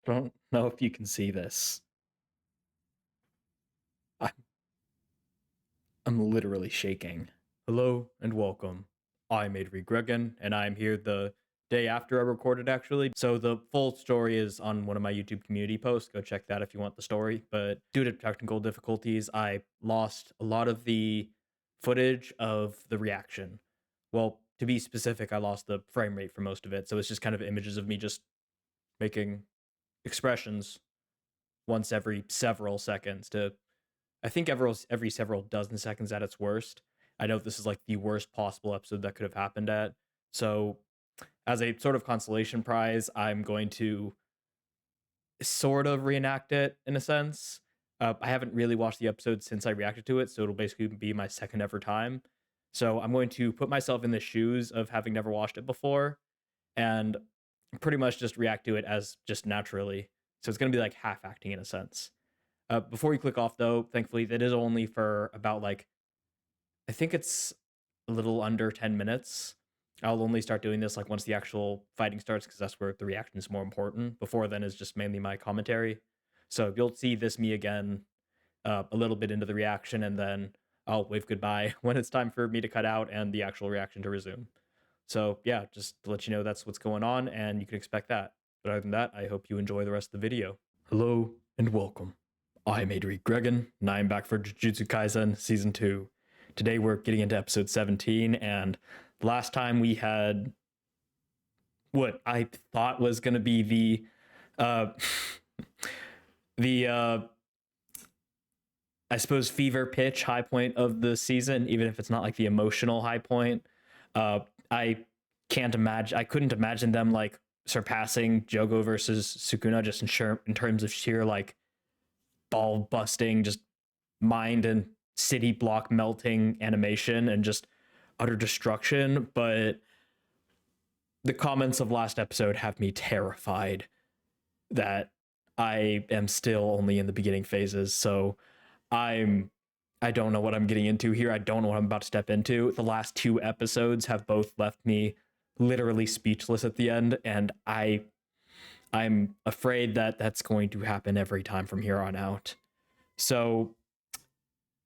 don't know if you can see this. I'm, I'm literally shaking. Hello and welcome. I'm Adri Gregan, and I'm here the day after I recorded, actually. So the full story is on one of my YouTube community posts. Go check that if you want the story. But due to technical difficulties, I lost a lot of the footage of the reaction. Well, to be specific, I lost the frame rate for most of it. So it's just kind of images of me just making expressions once every several seconds to I think every several dozen seconds at its worst. I know this is like the worst possible episode that could have happened at. So as a sort of consolation prize, I'm going to sort of reenact it in a sense. I haven't really watched the episode since I reacted to it, so it'll basically be my second ever time. So I'm going to put myself in the shoes of having never watched it before and pretty much just react to it as just naturally. So it's going to be like half acting in a sense. Before you click off, though, thankfully, that is only for about like, I think it's a little under 10 minutes. I'll only start doing this like once the actual fighting starts because that's where the reaction is more important. Before then is just mainly my commentary. So you'll see this me again a little bit into the reaction, and then I'll wave goodbye when it's time for me to cut out and the actual reaction to resume. So yeah, just to let you know that's what's going on, and you can expect that. But other than that, I hope you enjoy the rest of the video. Hello and welcome. I'm Adri Gregan, and I'm back for Jujutsu Kaisen Season 2. Today we're getting into episode 17, and last time we had what I thought was going to be uh, the I suppose fever pitch high point of the season, even if it's not like the emotional high point. I couldn't imagine them like surpassing Jogo versus Sukuna just in terms of sheer like ball busting, just mind and city block melting animation and just utter destruction. But the comments of last episode have me terrified that I am still only in the beginning phases. So I don't know what I'm getting into here. I don't know what I'm about to step into. The last two episodes have both left me literally speechless at the end, and I'm afraid that that's going to happen every time from here on out. So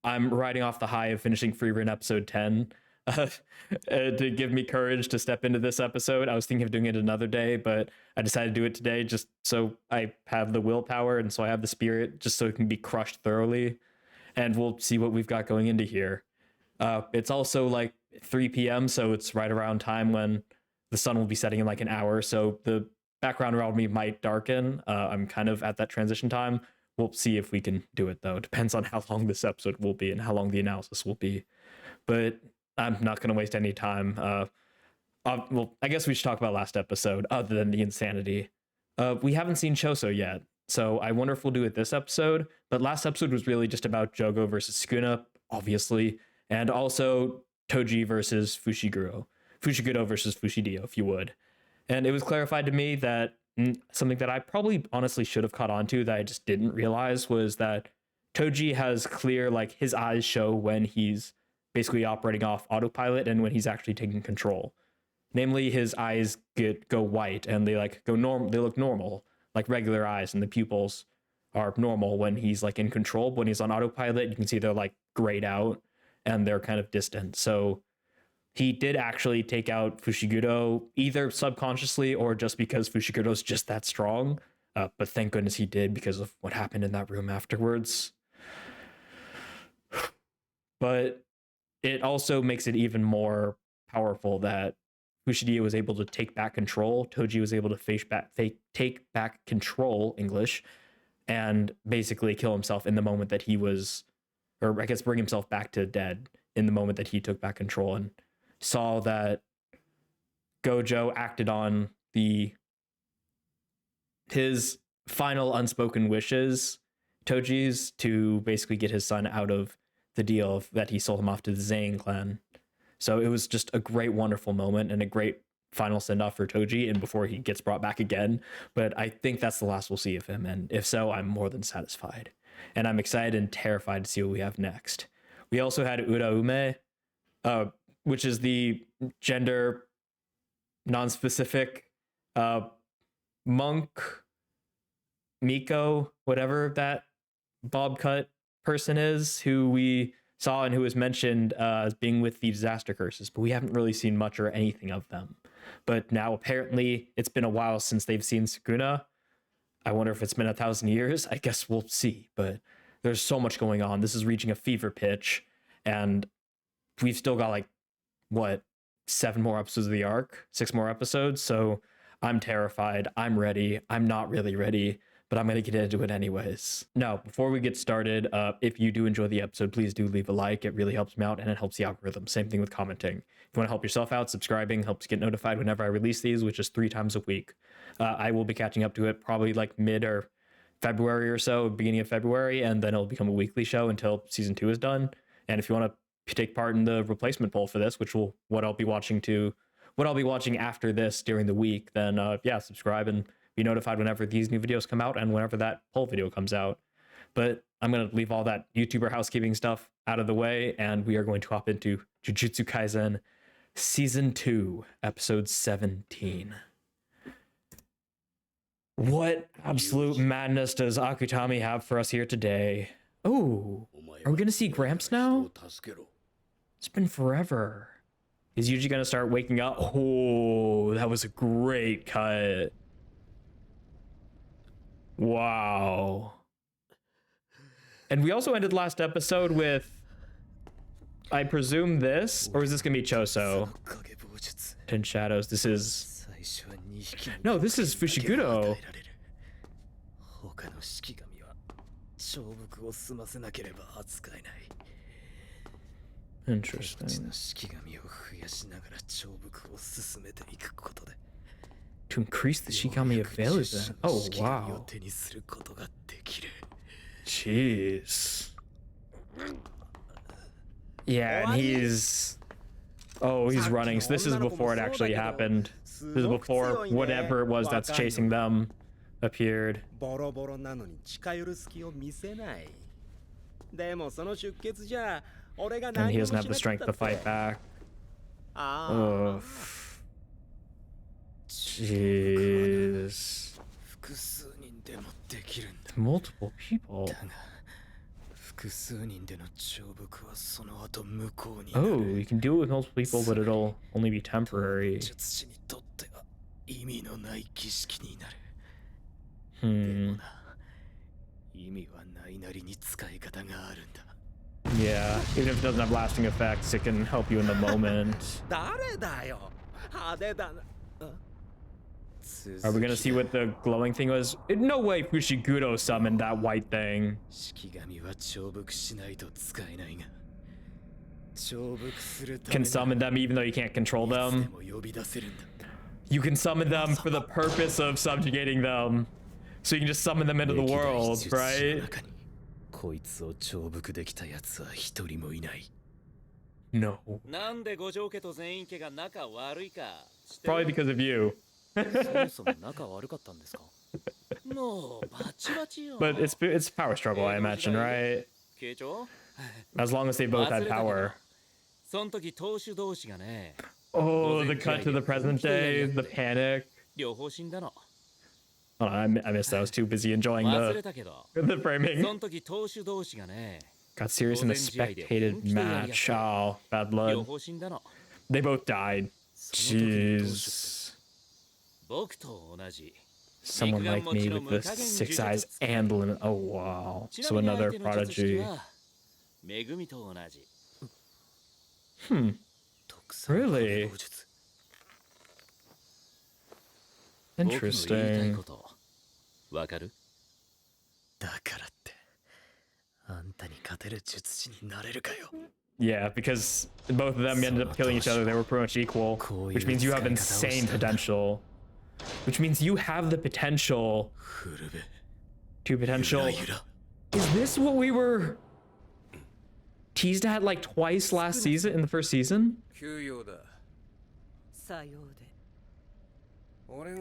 I'm riding off the high of finishing Free Run episode 10 to give me courage to step into this episode. I was thinking of doing it another day, but I decided to do it today just so I have the willpower and so I have the spirit just so it can be crushed thoroughly. And we'll see what we've got going into here. It's also like 3 p.m., so it's right around time when the sun will be setting in like an hour. So the background around me might darken. I'm kind of at that transition time. We'll see if we can do it, though. It depends on how long this episode will be and how long the analysis will be. But I'm not going to waste any time. Well, I guess we should talk about last episode, other than the insanity. We haven't seen Choso yet, so I wonder if we'll do it this episode. But last episode was really just about Jogo versus Sukuna, obviously, and also Toji versus Fushiguro. Fushiguro versus Fushidio, if you would. And it was clarified to me that something that I probably honestly should have caught on to that I just didn't realize was that Toji has clear, like, his eyes show when he's basically operating off autopilot and when he's actually taking control. Namely, his eyes go white and they like go normal. They look normal, like regular eyes, and the pupils are normal when he's like in control. But when he's on autopilot, you can see they're like grayed out and they're kind of distant. So he did actually take out Fushiguro either subconsciously or just because Fushiguro's just that strong. But thank goodness he did because of what happened in that room afterwards. But it also makes it even more powerful that Fushidio was able to take back control. Toji was able to take back control, English, and basically kill himself in the moment that he was, or I guess bring himself back to dead in the moment that he took back control and saw that Gojo acted on his final unspoken wishes, Toji's, to basically get his son out of the deal that he sold him off to the Zayn clan. So it was just a great, wonderful moment and a great final send-off for Toji, and before he gets brought back again. But I think that's the last we'll see of him, and if so, I'm more than satisfied. And I'm excited and terrified to see what we have next. We also had Uraume, which is the gender non-specific monk Miko, whatever that bob cut person is, who we saw and who was mentioned as being with the disaster curses, but we haven't really seen much or anything of them. But now apparently it's been a while since they've seen Sukuna. I wonder if it's been 1,000 years. I guess we'll see, but there's so much going on. This is reaching a fever pitch, and we've still got like, what, 7 more episodes of the arc, 6 more episodes. So I'm terrified. I'm ready. I'm not really ready, but I'm going to get into it anyways. Now, before we get started, if you do enjoy the episode, please do leave a like. It really helps me out and it helps the algorithm. Same thing with commenting. If you want to help yourself out, subscribing helps get notified whenever I release these, which is 3 times a week. I will be catching up to it probably like mid or February or so, beginning of February, and then it'll become a weekly show until season 2 is done. And if you want to take part in the replacement poll for this, which will what I'll be watching after this during the week, then yeah, subscribe and be notified whenever these new videos come out and whenever that poll video comes out. But I'm going to leave all that YouTuber housekeeping stuff out of the way, and we are going to hop into Jujutsu Kaisen Season 2, Episode 17. What absolute madness does Akutami have for us here today? Oh, are we going to see Gramps now? It's been forever. He's usually going to start waking up. Oh, that was a great cut. Wow. And we also ended last episode with, I presume this, or is this going to be Choso? 10 Shadows. This is... No, this is Fushiguro. Interesting. To increase the Shikami availability. Oh, wow. Jeez. Yeah, and he's... Oh, he's running. So this is before it actually happened. This is before whatever it was that's chasing them appeared. And he doesn't have the strength to fight back. Oh. Jeez. Multiple people. Oh, you can do it with multiple people, but it'll only be temporary. Yeah, even if it doesn't have lasting effects, it can help you in the moment. Are we gonna see what the glowing thing was? No way Fushiguro summoned that white thing. Can summon them even though you can't control them. You can summon them for the purpose of subjugating them. So you can just summon them into the world, right? No. Probably because of you. But it's power struggle, I imagine, right? As long as they both had power. Oh, the cut to the present day, the panic. Oh, I missed that. I was too busy enjoying the framing. Got serious in a spectated match. Oh, bad blood. They both died. Jeez. Someone like me with the 6 eyes and limit. Oh, wow. So another prodigy. Really? Interesting. Yeah, because both of them ended up killing each other. They were pretty much equal, which means you have insane potential. Which means you have the potential to Is this what we were teased at like twice last season, in the first season?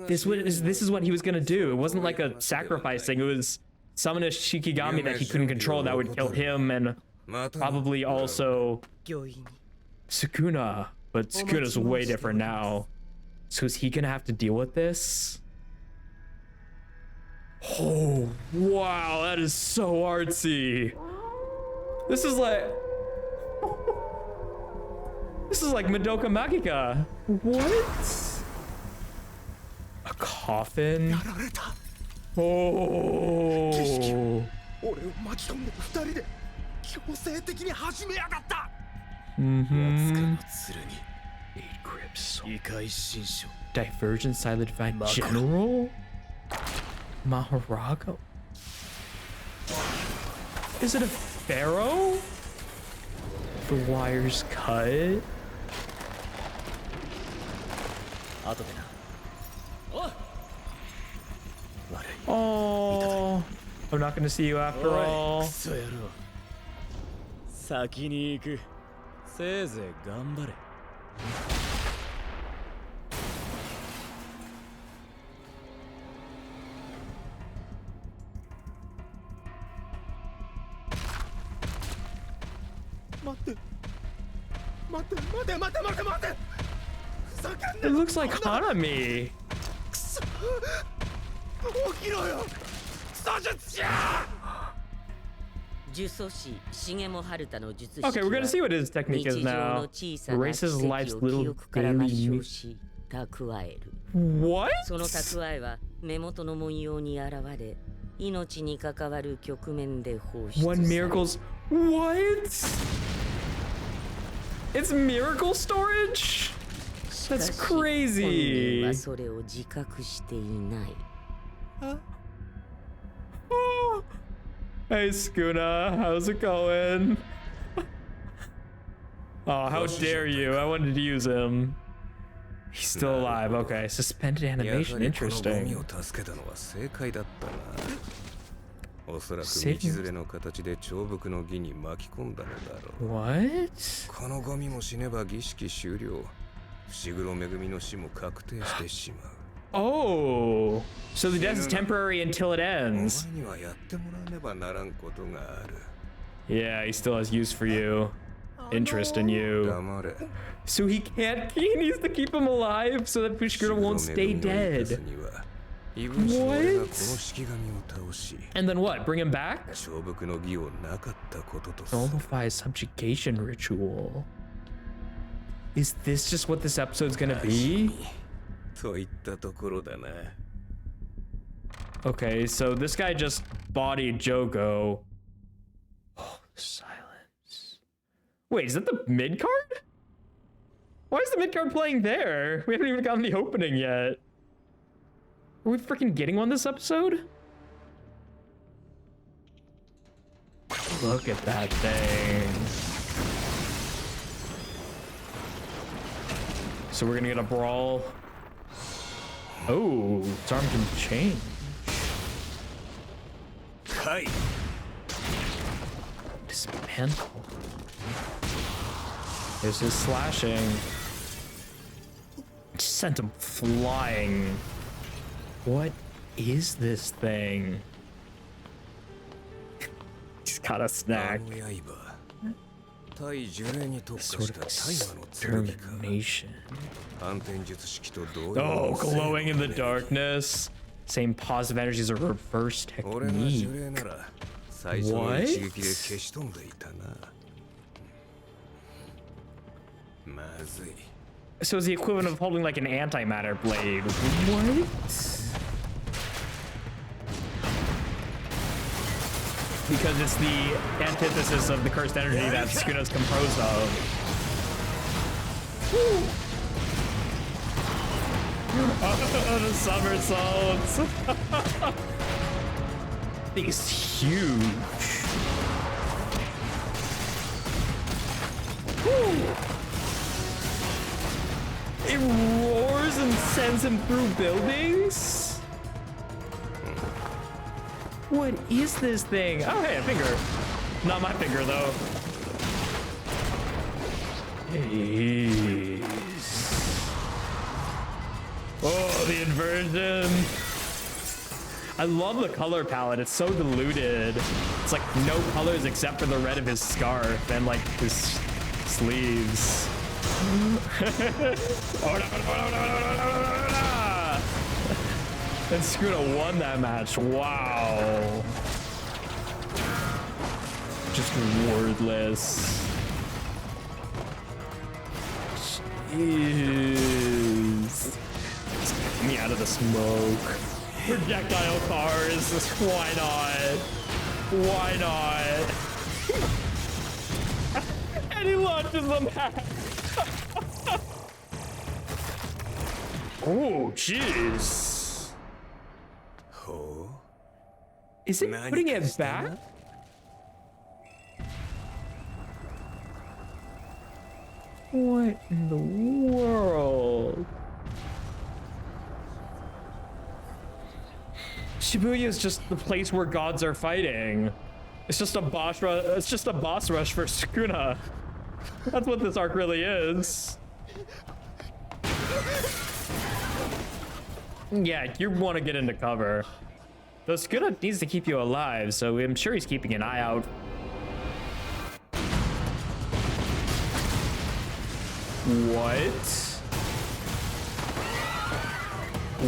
This is what he was gonna do. It wasn't like a sacrifice thing. It was summon a Shikigami that he couldn't control that would kill him and probably also Sukuna. But Sukuna's way different now. So is he gonna have to deal with this? Oh, wow, that is so artsy. This is like Madoka Magica. What? A coffin? Oh. Mm-hmm. 8 grips. Divergent silent divine general? Maharaga? Is it a pharaoh? The wires cut? Oh, I'm not gonna see you after all. It looks like Hanami. Okay, we're gonna see what his technique is now. Erases life's little daily. What? One miracles. What? It's miracle storage? That's crazy. Oh. Hey, Skuna, how's it going? Oh, how dare you? I wanted to use him. He's still alive. Okay, suspended animation. Interesting. What? Oh, so the death is temporary until it ends. Yeah, he still has use for you. Interest in you. So he needs to keep him alive so that Fushiguro won't stay dead. What? And then what? Bring him back? Nullify subjugation ritual. Is this just what this episode's gonna be? Okay, so this guy just bodied Jogo. Oh, silence. Wait, is that the mid card? Why is the mid card playing there? We haven't even gotten the opening yet. Are we freaking getting one this episode? Look at that thing. So we're gonna get a brawl. Oh, its arm can change. Kai. Dismantle. There's his slashing. Just sent him flying. What is this thing? He's got a snack. Sort of extermination. Oh, glowing in the darkness. Same positive energy as a reverse technique. What? So it's the equivalent of holding like an antimatter blade. What? Because it's the antithesis of the cursed energy that Sukuna's composed of. Oh, the somersaults. Thing is huge. It roars and sends him through buildings? What is this thing? Oh, hey, a finger. Not my finger, though. Jeez. Oh, the inversion. I love the color palette. It's so diluted. It's like no colors except for the red of his scarf and like his sleeves. Oh, no, no, no, no, no, no, no, no, no. And Sukuna won that match. Wow. Just wordless. Jeez. Get me out of the smoke. Projectile cars. Why not? Why not? And he launches them back. Oh, jeez. Is it putting it back? What in the world? Shibuya is just the place where gods are fighting. It's just a boss rush. It's just a boss rush for Sukuna. That's what this arc really is. Yeah, you want to get into cover. Though Sukuna needs to keep you alive, so I'm sure he's keeping an eye out. What?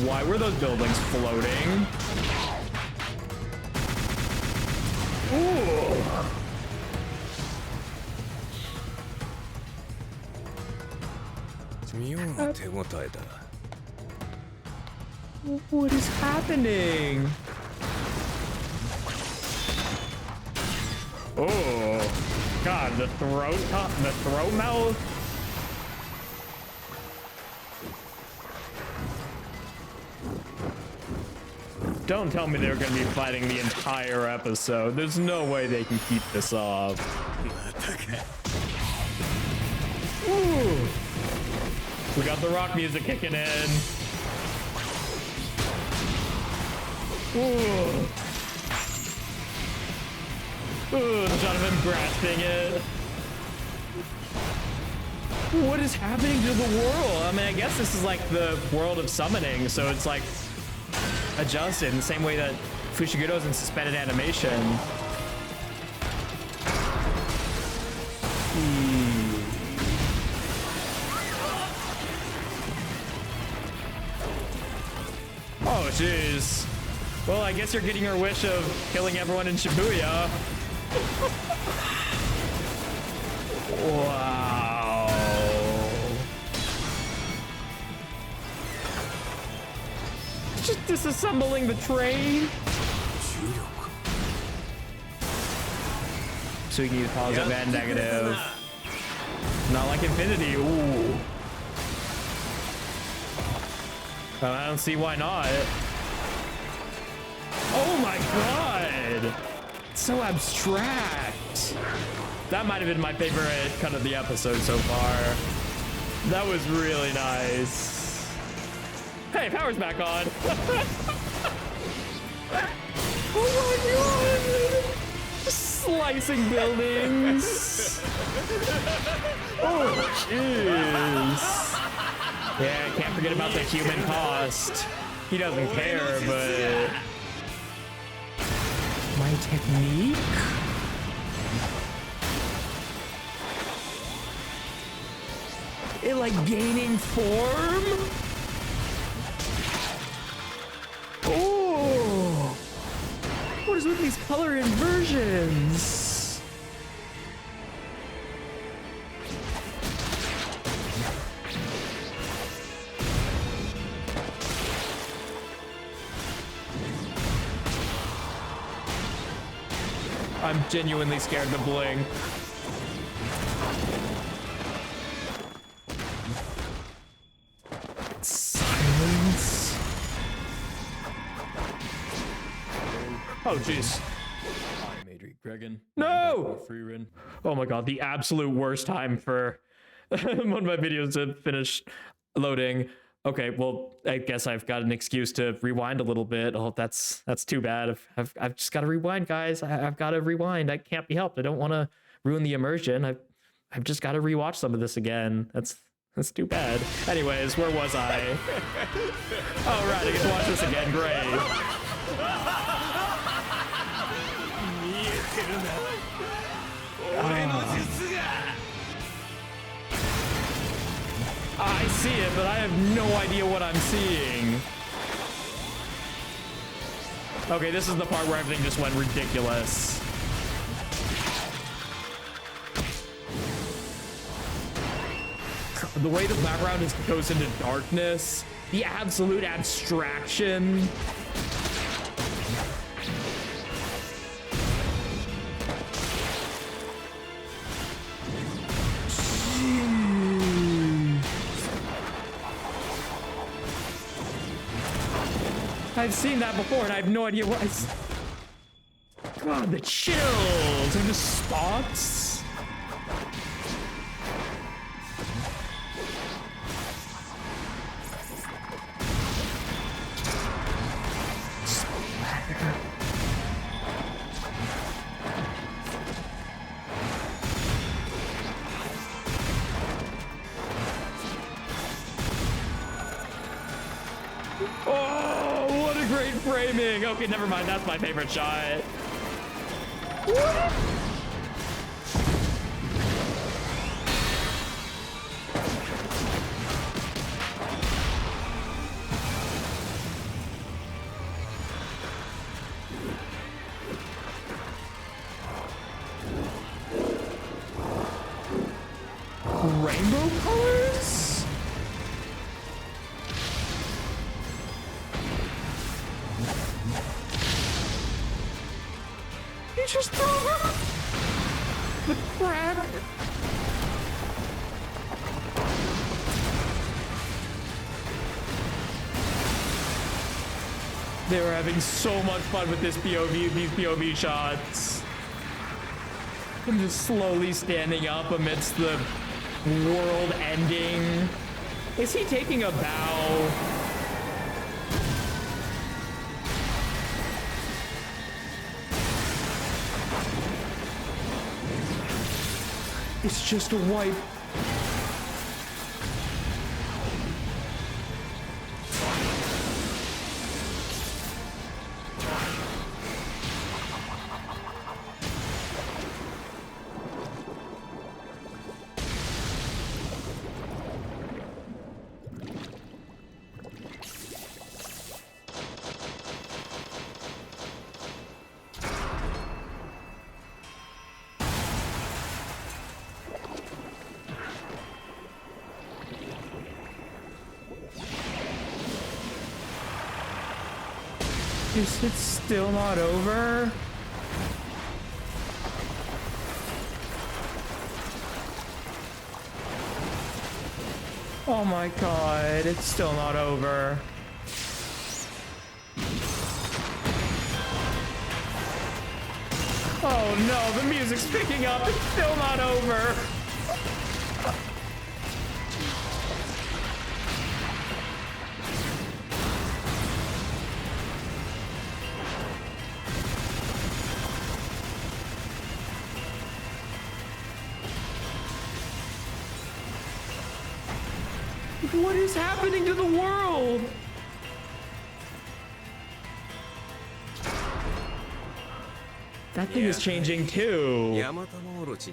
Why were those buildings floating? Ooh. What is happening? Oh, God, the throat mouth. Don't tell me they're going to be fighting the entire episode. There's no way they can keep this up. Ooh. We got the rock music kicking in. Ooh. Ooh, the shot of him grasping it. What is happening to the world? I mean, I guess this is like the world of summoning, so it's like adjusted in the same way that Fushigudo's in suspended animation. Oh, jeez. Well, I guess you're getting your wish of killing everyone in Shibuya. Wow. Just disassembling the train. So you can use positive and negative. Not like Infinity. Ooh. I don't see why not. Oh my God. It's so abstract. That might have been my favorite cut of the episode so far. That was really nice. Hey, power's back on. Oh my God. Slicing buildings. Oh, jeez. Yeah, I can't forget about the human cost. He doesn't care, but... My technique? It like gaining form? Oh! What is with these color inversions? I'm genuinely scared to blink. Silence. Oh, jeez. No! Oh my God, the absolute worst time for one of my videos to finish loading. Okay, well, I guess I've got an excuse to rewind a little bit. Oh, that's too bad. I've just got to rewind, guys. I've got to rewind. I can't be helped. I don't want to ruin the immersion. I've just got to rewatch some of this again. That's too bad. Anyways, where was I? Oh, right, I get to watch this again. Great. I see it, but I have no idea what I'm seeing. Okay, this is the part where everything just went ridiculous. The way the background goes into darkness, the absolute abstraction. I've seen that before and I have no idea what God, the chills and the spots. Framing. Okay, never mind. That's my favorite shot. What? Rainbow colors? Just throw her the crap. They were having so much fun with this POV, these POV shots. I'm just slowly standing up amidst the world ending. Is he taking a bow? It's just a wipe. Is it still not over? Oh my god, it's still not over. Oh no, the music's picking up, it's still not over. What is happening to the world? That thing is changing too. Yamato no Orochi,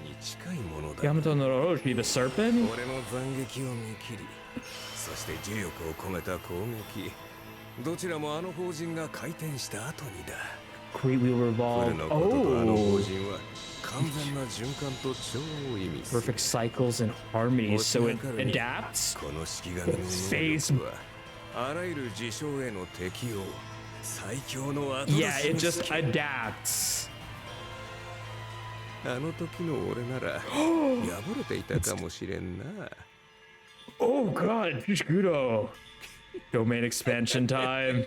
the serpent? Great wheel revolve. Oh! Perfect cycles and harmonies, so it adapts. Phase. Yeah, it just adapts. Oh god, Fishgudo. Domain expansion time.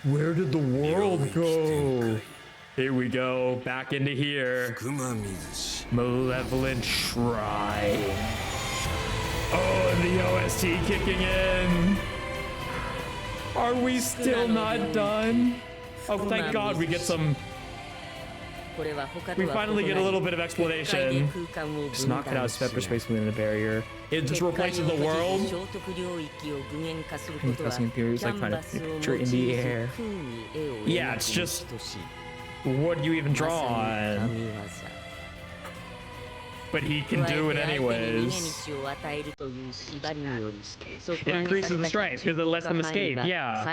Where did the world go? Here we go, back into here. Malevolent Shrine. Oh, and the OST kicking in. Are we still not done? Oh, thank God we get some... We finally get a little bit of explanation. Just knock it out, step for space within a barrier. It just replaces the world. Discussing theories like find a picture in the air. Yeah, it's just... What do you even draw on? but he can do it anyways. It increases the strength because it lets them escape. Yeah.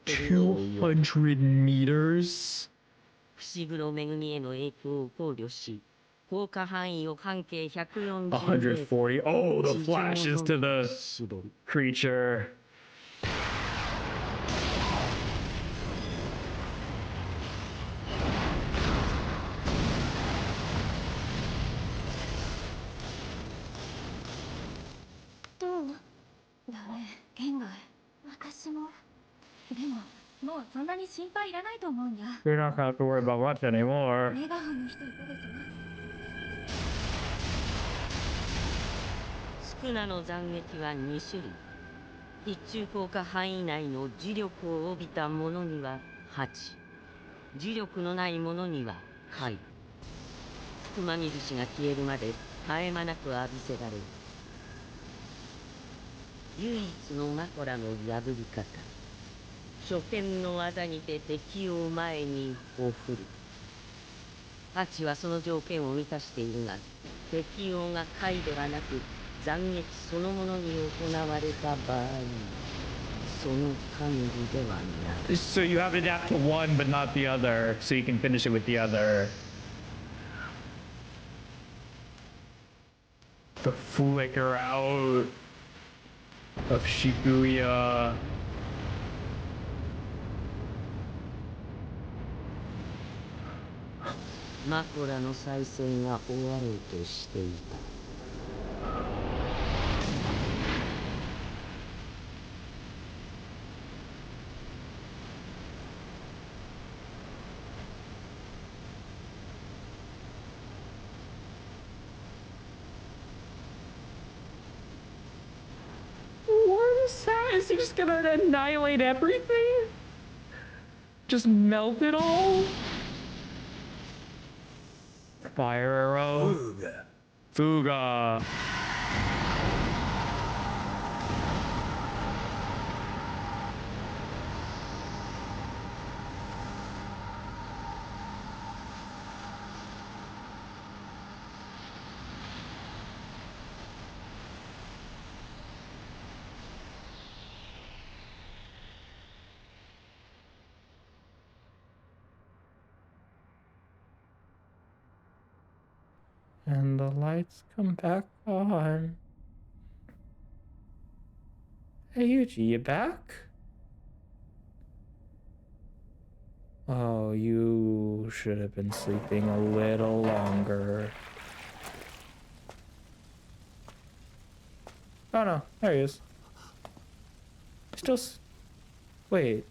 200 meters. 140. Oh, the flashes to the creature. You're not gonna have to worry about much anymore. スクナの斬撃は2種類。一中効果範囲内の磁力を帯びたものには8、磁力のないものには回。熊印が消えるまで絶え間なく浴びせられる。唯一のマコラの破り方。初見の技にて敵を前に送る。8はその条件を満たしているが、適用が回ではなく斬撃そのものに行われた場合、その管理ではない。So you have to adapt to one but not the other, so you can finish it with the other. The flicker out of Shibuya. マコラの再生が終わろうとしていた。What is that? Is he just gonna annihilate everything? Just melt it all? Fire arrow. Fuga. And the lights come back on. Hey Yuji, you back? Oh, you should have been sleeping a little longer. Oh no, there he is. Still wait.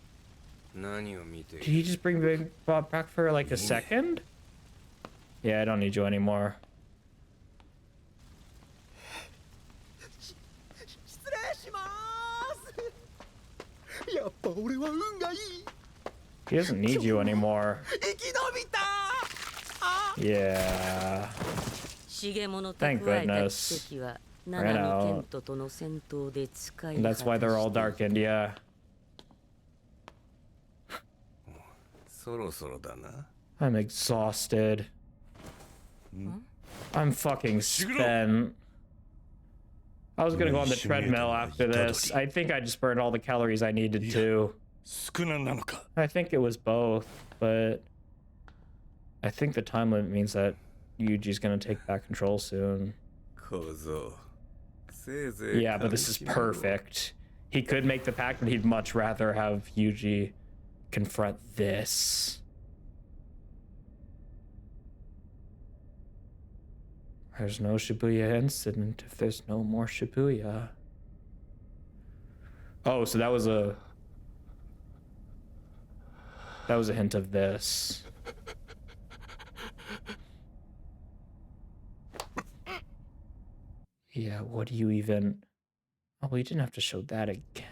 Did he just bring Big Bob back for like a second? Yeah, I don't need you anymore. He doesn't need you anymore. Yeah. Thank goodness. Ran out. That's why they're all darkened, yeah. I'm exhausted. I'm fucking spent. I was gonna go on the treadmill after this. I think I just burned all the calories I needed to. I think it was both, but I think the time limit means that Yuji's gonna take back control soon. Yeah, but this is perfect. He could make the pact, but he'd much rather have Yuji confront this. There's no Shibuya incident if there's no more Shibuya. Oh, so that was a hint of this. Yeah, what do you even... Oh, we didn't have to show that again.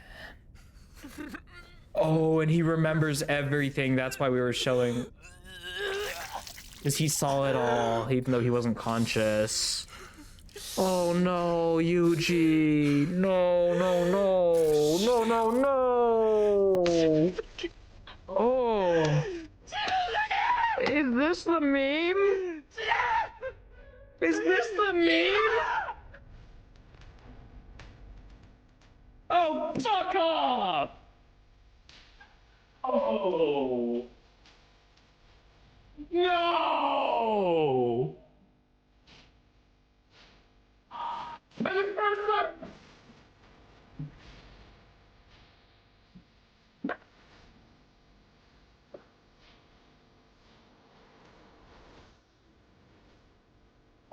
Oh, and he remembers everything. That's why we were showing... Because he saw it all, even though he wasn't conscious. Oh no, Yuji. No, no, no. No, no, no. Oh. Is this the meme? Is this the meme? Oh, fuck off! Oh. No!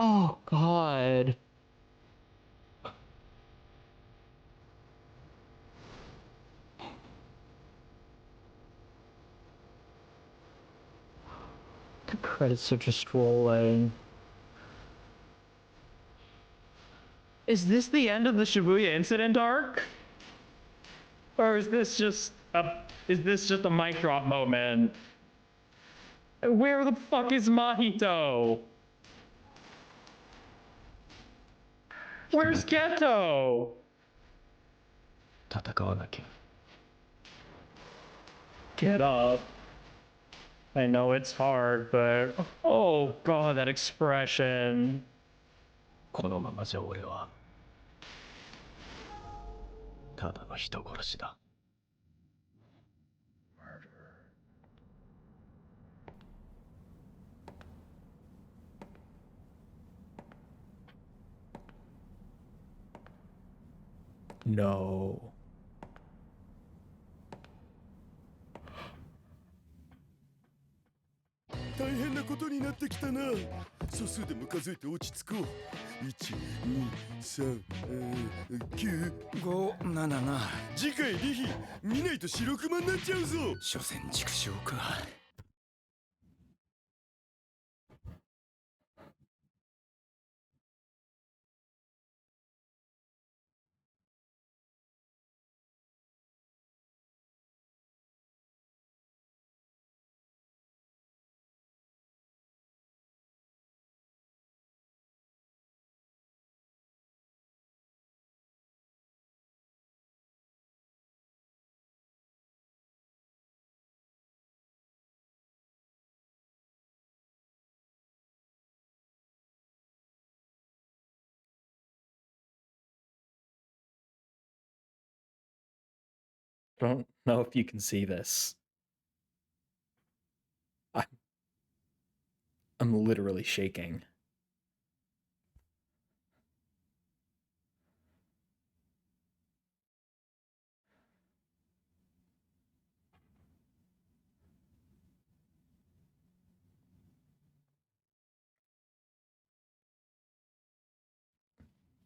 Oh, God. The credits are just rolling. Is this the end of the Shibuya incident arc? Or is this just a mic drop moment? Where the fuck is Mahito? Where's Geto? 戦わなきゃ Get up. I know it's hard, but oh god, that expression. このままじゃ俺はただの人殺しだ No. 大変なことになってきたな。素数でも数えて落ち着こう。1、2、3、9、5、7な。次回リヒ見ないと白熊になっちゃうぞ。所詮畜生か。Don't know if you can see this. I'm literally shaking.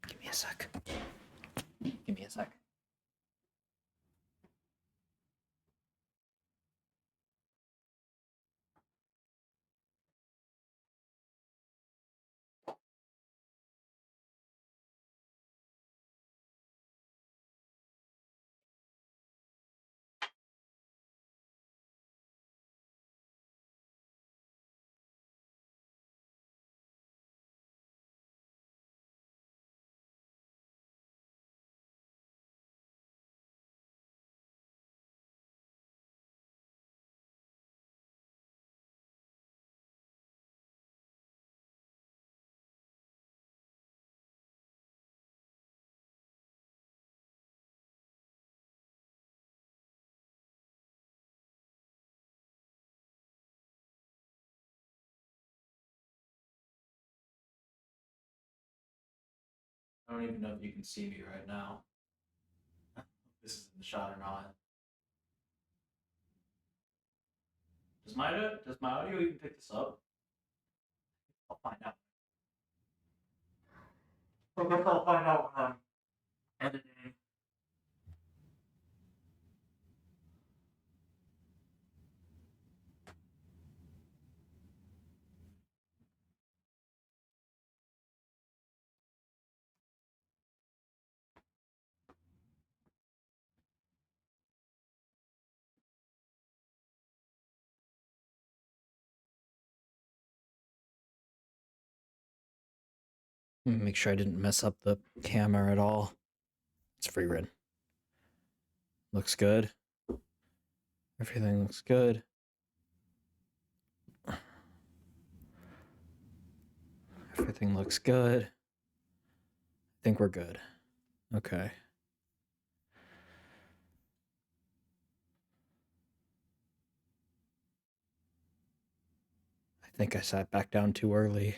Give me a sec. Give me a sec. I don't even know if you can see me right now. This is in the shot or not. Does my audio even pick this up? I'll find out. I guess I'll find out when I'm editing. Make sure I didn't mess up the camera at all. It's free read. Looks good. Everything looks good. Everything looks good. I think we're good. Okay. I think I sat back down too early.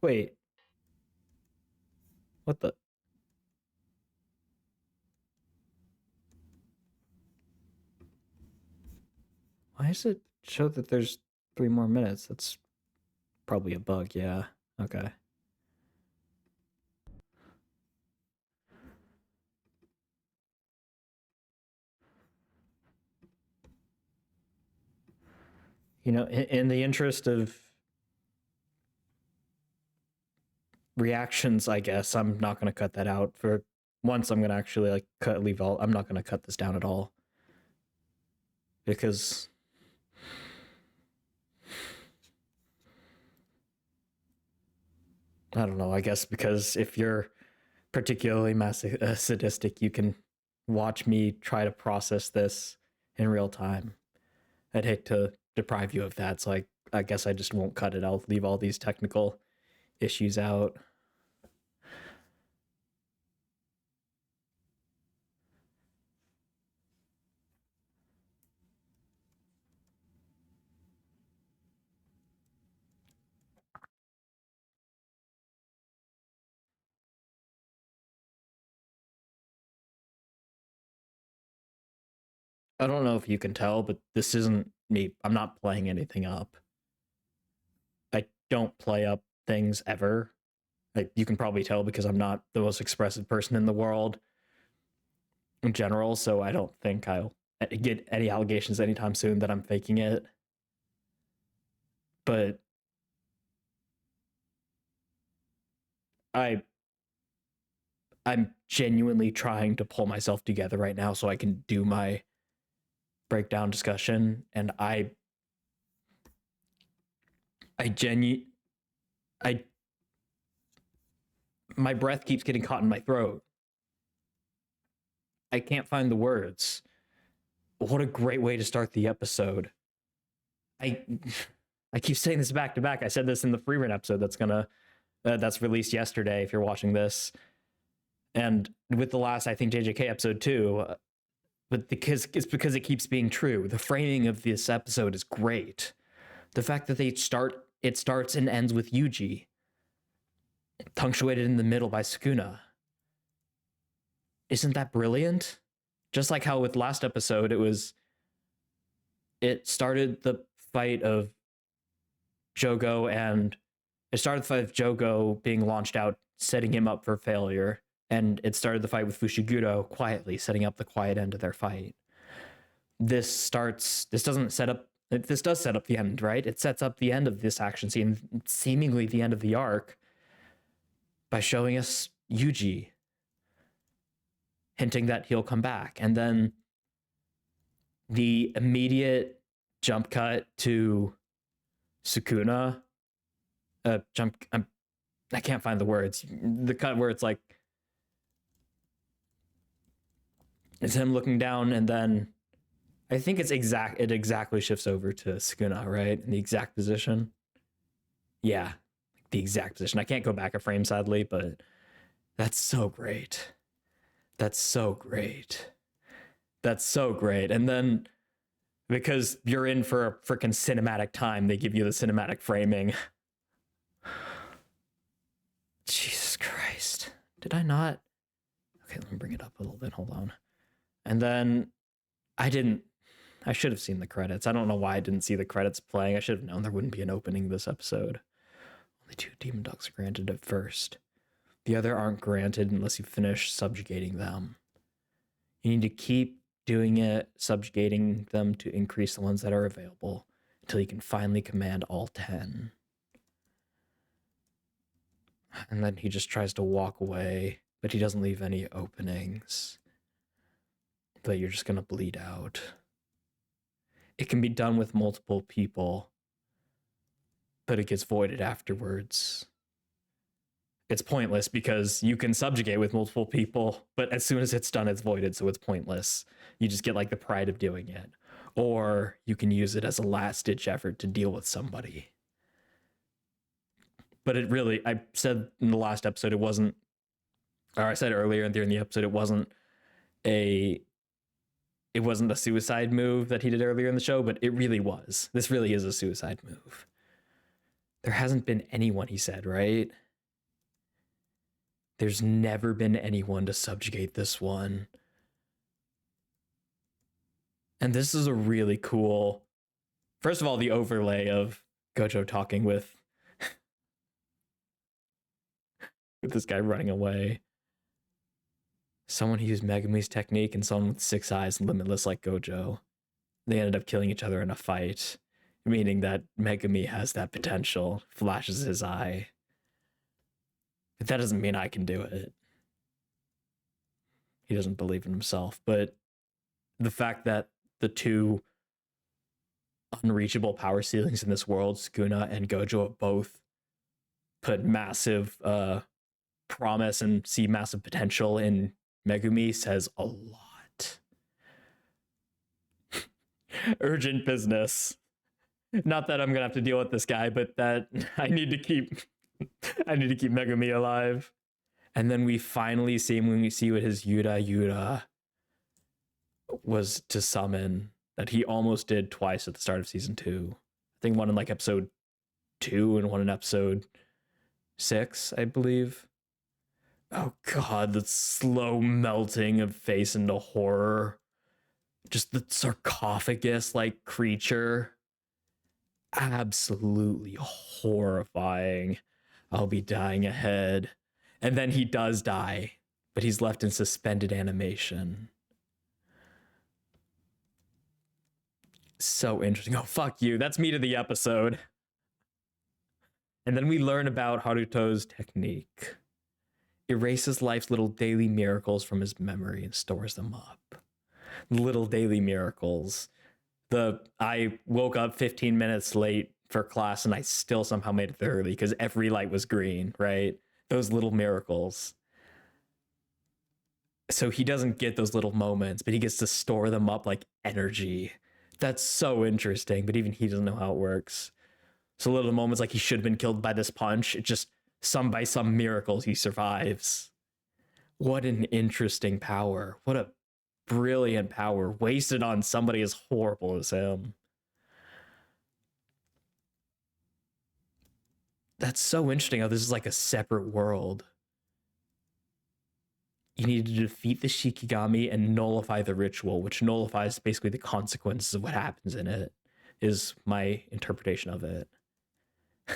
Wait. What the? Why does it show that there's 3 more minutes? That's probably a bug, yeah. Okay. You know, in the interest of reactions, I guess I'm not going to cut that out. For once, I'm going to actually like leave all. I'm not going to cut this down at all, because I don't know. I guess because if you're particularly sadistic, you can watch me try to process this in real time. I'd hate to deprive you of that, so I guess I just won't cut it. I'll leave all these technical issues out. I don't know if you can tell, but this isn't me. I'm not playing anything up. I don't play up things ever. You can probably tell because I'm not the most expressive person in the world in general, so I don't think I'll get any allegations anytime soon that I'm faking it. But I'm genuinely trying to pull myself together right now so I can do my breakdown discussion, and my breath keeps getting caught in my throat. I can't find the words. What a great way to start the episode. I keep saying this back to back. I said this in the free run episode that's released yesterday if you're watching this. And with the last, I think, JJK episode too. But because it keeps being true. The framing of this episode is great. The fact that it starts and ends with Yuji, punctuated in the middle by Sukuna. Isn't that brilliant? Just like how with last episode, it started the fight of Jogo being launched out, setting him up for failure. And it started the fight with Fushiguro quietly, setting up the quiet end of their fight. This does set up the end, right? It sets up the end of this action scene, seemingly the end of the arc, by showing us Yuji, hinting that he'll come back. And then the immediate jump cut to Sukuna. I can't find the words. The cut where it's like, it's him looking down, and then I think it exactly shifts over to Sukuna, right? In the exact position. Yeah, the exact position. I can't go back a frame, sadly, but that's so great. That's so great. That's so great. And then, because you're in for a freaking cinematic time, they give you the cinematic framing. Jesus Christ. Did I not? Okay, let me bring it up a little bit. Hold on. And then I should have seen the credits. I don't know why I didn't see the credits playing. I should have known there wouldn't be an opening this episode. Only 2 demon dogs are granted at first. The other aren't granted unless you finish subjugating them. You need to keep doing it, subjugating them to increase the ones that are available until you can finally command all 10. And then he just tries to walk away, but he doesn't leave any openings. But you're just going to bleed out. It can be done with multiple people, but it gets voided afterwards. It's pointless because you can subjugate with multiple people, but as soon as it's done, it's voided, so it's pointless. You just get like the pride of doing it. Or you can use it as a last-ditch effort to deal with somebody. But it really, I said in the last episode, it wasn't, or I said earlier during the episode, it wasn't a suicide move that he did earlier in the show, but it really was. This really is a suicide move. There hasn't been anyone, he said, right? There's never been anyone to subjugate this one. And this is a really cool, first of all, the overlay of Gojo talking with this guy running away. Someone who used Megumi's technique and someone with 6 eyes, limitless like Gojo. They ended up killing each other in a fight, meaning that Megumi has that potential, flashes his eye. But that doesn't mean I can do it. He doesn't believe in himself, but the fact that the two unreachable power ceilings in this world, Sukuna and Gojo, have both put massive promise and see massive potential in Megumi says a lot. Urgent business. Not that I'm gonna have to deal with this guy, but that I need to keep Megumi alive. And then we finally see him when we see what his Yura was to summon, that he almost did twice at the start of season 2. I think one in like episode 2 and one in episode 6, I believe. Oh god, the slow melting of face into horror. Just the sarcophagus-like creature. Absolutely horrifying. I'll be dying ahead. And then he does die, but he's left in suspended animation. So interesting. Oh, fuck you. That's me to the episode. And then we learn about Haruto's technique. Erases life's little daily miracles from his memory and stores them up. Little daily miracles. I woke up 15 minutes late for class and I still somehow made it there early because every light was green, right? Those little miracles. So he doesn't get those little moments, but he gets to store them up like energy. That's so interesting, but even he doesn't know how it works. So little moments like he should have been killed by this punch, it just by some miracles he survives. What an interesting power. What a brilliant power wasted on somebody as horrible as him. That's so interesting how this is like a separate world. You need to defeat the Shikigami and nullify the ritual, which nullifies basically the consequences of what happens in it, is my interpretation of it.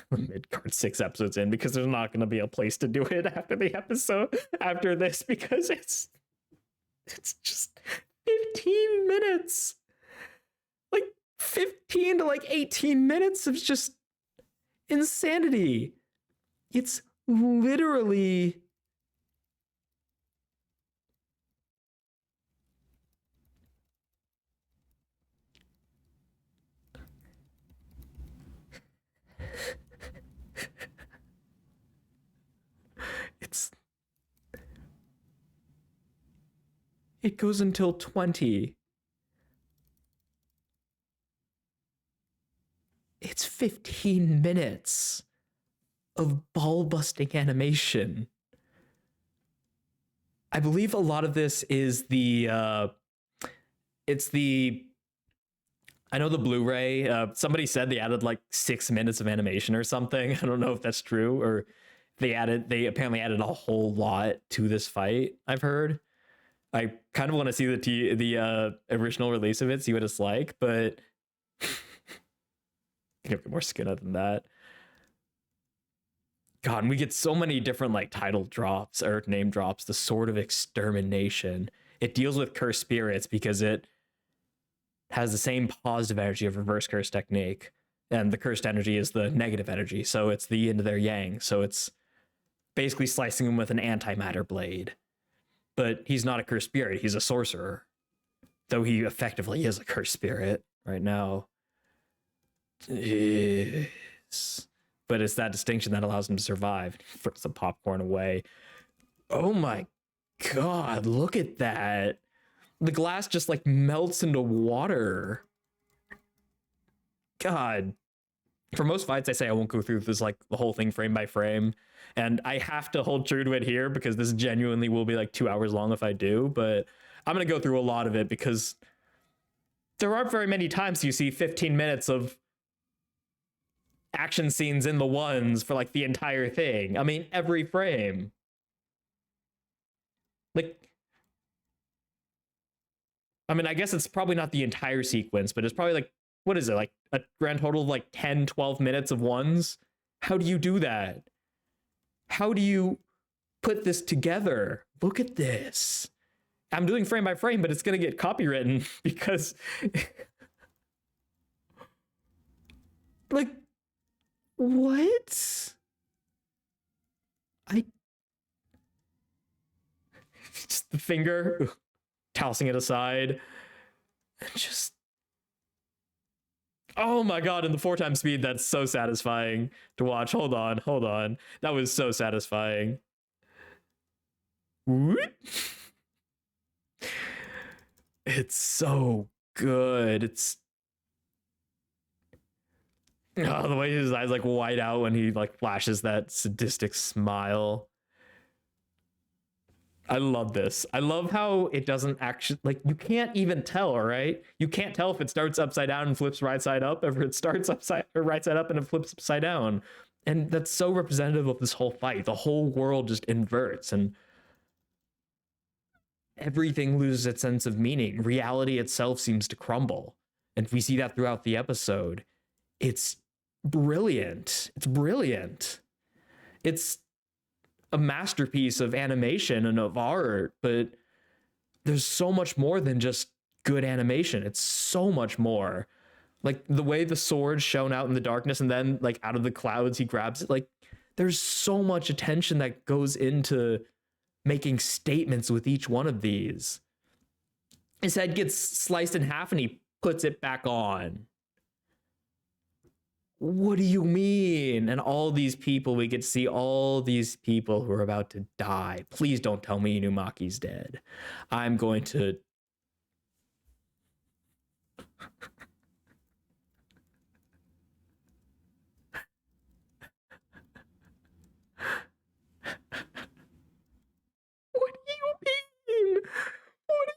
Mid-card 6 episodes in, because there's not going to be a place to do it after the episode, after this, because it's just 15 minutes. Like 15 to like 18 minutes of just insanity. It's literally it goes until 20. It's 15 minutes of ball-busting animation. I believe a lot of this is I know the Blu-ray, somebody said they added like 6 minutes of animation or something. I don't know if that's true, or they apparently added a whole lot to this fight, I've heard. I kind of want to see the original release of it, see what it's like, but you get more Sukuna than that. God, and we get so many different like title drops or name drops. The Sword of Extermination. It deals with cursed spirits because it has the same positive energy of reverse curse technique, and the cursed energy is the negative energy. So it's the yin to their yang. So it's basically slicing them with an antimatter blade. But he's not a cursed spirit. He's a sorcerer, though he effectively is a cursed spirit right now. Yes. But it's that distinction that allows him to survive. He throws the popcorn away. Oh my god, look at that. The glass just like melts into water. God. for most fights, I say I won't go through this like the whole thing frame by frame, and I have to hold true to it here because this genuinely will be like 2 hours long if I do. But I'm gonna go through a lot of it because there aren't very many times you see 15 minutes of action scenes in the ones for like the entire thing. I mean, every frame. Like, I mean, I guess it's probably not the entire sequence, but it's probably like, what is it, like a grand total of like 10, 12 minutes of ones? How do you do that? How do you put this together? Look at this. I'm doing frame by frame, but it's going to get copywritten because like, what? Just the finger, tossing it aside, and just, oh my god, in the 4x speed, that's so satisfying to watch. Hold on. That was so satisfying. It's so good. It's the way his eyes like white out when he like flashes that sadistic smile. I love this. I love how it doesn't actually, like, you can't even tell, right? You can't tell if it starts upside down and flips right side up, if it starts right side up and it flips upside down. And that's so representative of this whole fight. The whole world just inverts and everything loses its sense of meaning. Reality itself seems to crumble. And we see that throughout the episode. It's brilliant. It's a masterpiece of animation and of art, but there's so much more than just good animation. It's so much more. Like the way the sword shone out in the darkness and then like out of the clouds he grabs it, like there's so much attention that goes into making statements with each one of these. His head gets sliced in half and he puts it back on. What do you mean? And all these people, we get to see all these people who are about to die. Please don't tell me Inumaki's dead. I'm going to... What do you mean? What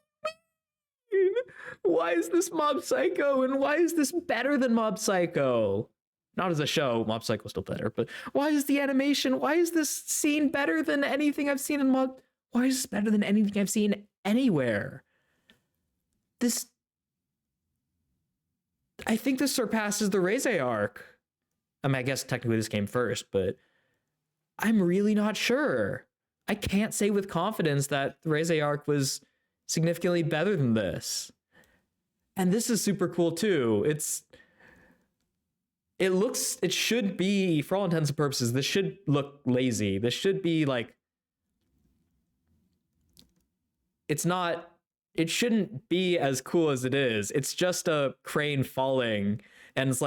do you mean? Why is this Mob Psycho? And why is this better than Mob Psycho? Not as a show, Mob Psycho's still better, but why is the animation, why is this scene better than anything I've seen in Mob? Why is this better than anything I've seen anywhere? I think this surpasses the Reze arc. I mean, I guess technically this came first, but I'm really not sure. I can't say with confidence that the Reze arc was significantly better than this. And this is super cool too. It should be, for all intents and purposes, this should look lazy. This should be like, it shouldn't be as cool as it is. It's just a crane falling and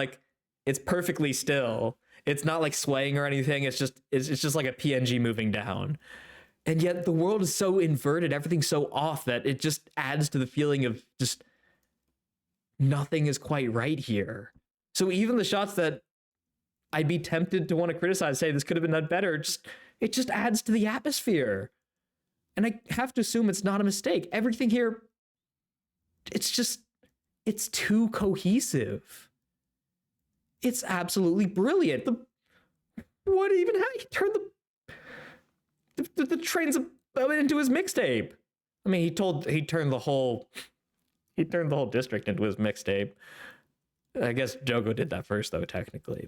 it's perfectly still. It's not like swaying or anything. It's just like a PNG moving down. And yet the world is so inverted, everything's so off that it just adds to the feeling of just nothing is quite right here. So even the shots that I'd be tempted to want to criticize, say this could have been done better, it just adds to the atmosphere. And I have to assume it's not a mistake. Everything here, it's too cohesive. It's absolutely brilliant. How he turned the trains into his mixtape. I mean, he turned the whole district into his mixtape. I guess Jogo did that first though, technically,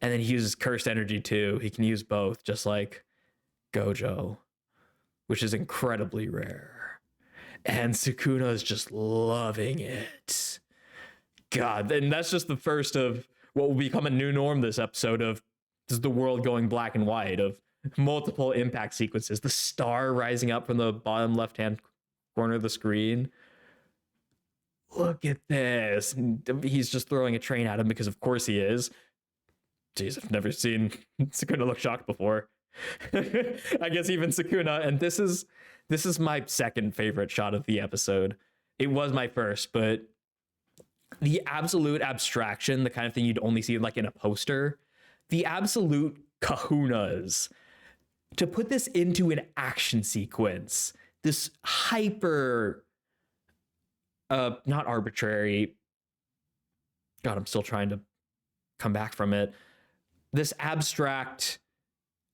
and then he uses cursed energy too. He can use both, just like Gojo, which is incredibly rare. And Sukuna is just loving it. God, and that's just the first of what will become a new norm this episode of just the world going black and white, of multiple impact sequences, the star rising up from the bottom left-hand corner of the screen. Look at this. He's just throwing a train at him because of course he is. Jeez, I've never seen Sukuna look shocked before. I guess even Sukuna. And this is my second favorite shot of the episode. It was my first, but the absolute abstraction, the kind of thing you'd only see like in a poster, the absolute kahunas to put this into an action sequence, this hyper not arbitrary, god, I'm still trying to come back from it, this abstract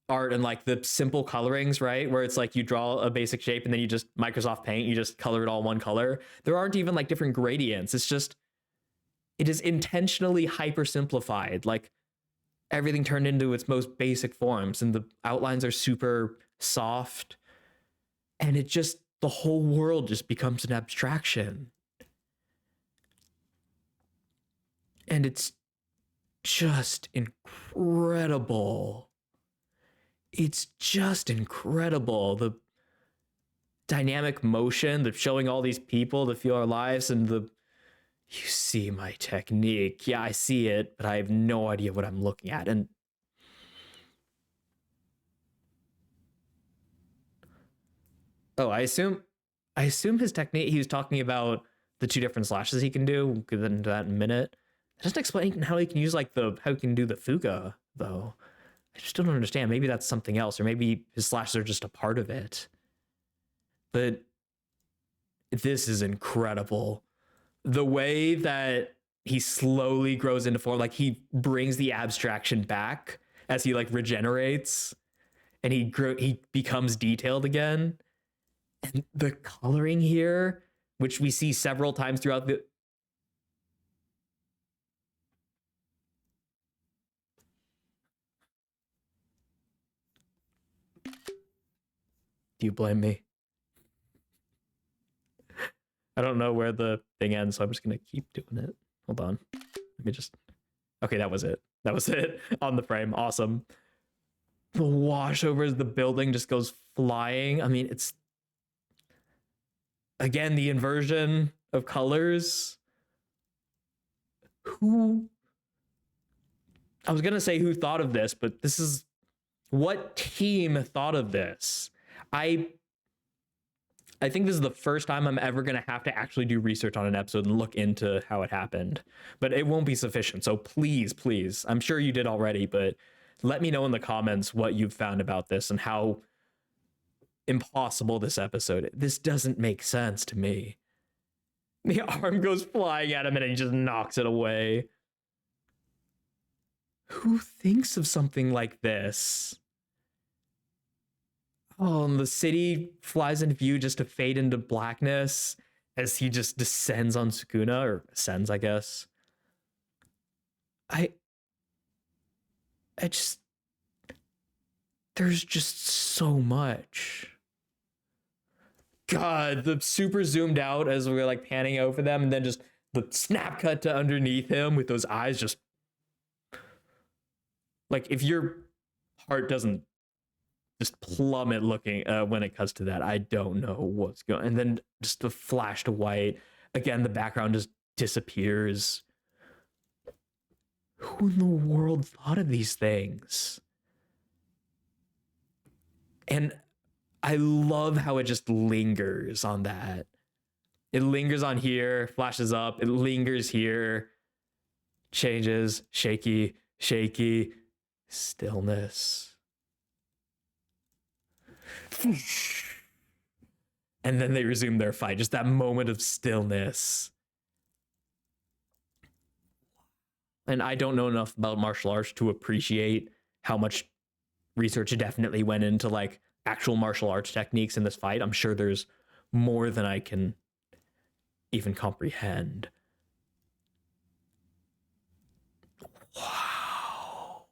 art and like the simple colorings, right, where it's like you draw a basic shape and then you just Microsoft Paint, you just color it all one color. There aren't even like different gradients. It's just, it is intentionally hyper simplified, like everything turned into its most basic forms, and the outlines are super soft, and it just, the whole world just becomes an abstraction. And it's just incredible. It's just incredible. The dynamic motion, the showing all these people to feel our lives, and the, you see my technique. Yeah, I see it, but I have no idea what I'm looking at. And oh, I assume his technique, he was talking about the 2 different slashes he can do. We'll get into that in a minute. It doesn't explain how he can use like how he can do the fuga though. I just don't understand. Maybe that's something else, or maybe his slashes are just a part of it. But this is incredible. The way that he slowly grows into form, like he brings the abstraction back as he like regenerates, and he becomes detailed again. And the coloring here, which we see several times throughout the... Do you blame me? I don't know where the thing ends, so I'm just gonna keep doing it. Hold on. Let me just... Okay, that was it. That was it on the frame. Awesome. The wash over the building just goes flying. I mean, it's... Again, the inversion of colors. Who... I was gonna say who thought of this, but this is... What team thought of this? I think this is the first time I'm ever going to have to actually do research on an episode and look into how it happened, but it won't be sufficient. So please, I'm sure you did already, but let me know in the comments what you've found about this and how impossible this episode. This doesn't make sense to me. The arm goes flying at him and he just knocks it away. Who thinks of something like this? Oh, and the city flies into view just to fade into blackness as he just descends on Sukuna, or ascends, I guess. I just... There's just so much. God, the super zoomed out as we're like panning over them, and then just the snap cut to underneath him with those eyes just... Like, if your heart doesn't just plummet looking when it cuts to that, I don't know what's going. And then just the flash to white again, the background just disappears. Who in the world thought of these things? And I love how it just lingers on that. It lingers on here, flashes up, it lingers here, changes, shaky, stillness. And then they resume their fight. Just that moment of stillness. And I don't know enough about martial arts to appreciate how much research definitely went into like actual martial arts techniques in this fight. I'm sure there's more than I can even comprehend. Wow.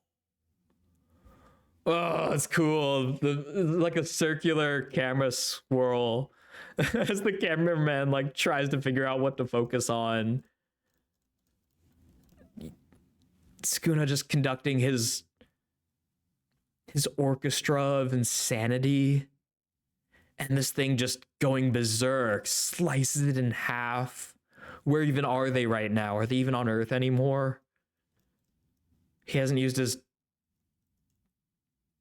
Oh, it's cool. Like a circular camera swirl as the cameraman like tries to figure out what to focus on. Sukuna just conducting his orchestra of insanity, and this thing just going berserk, slices it in half. Where even are they right now? Are they even on Earth anymore? He hasn't used his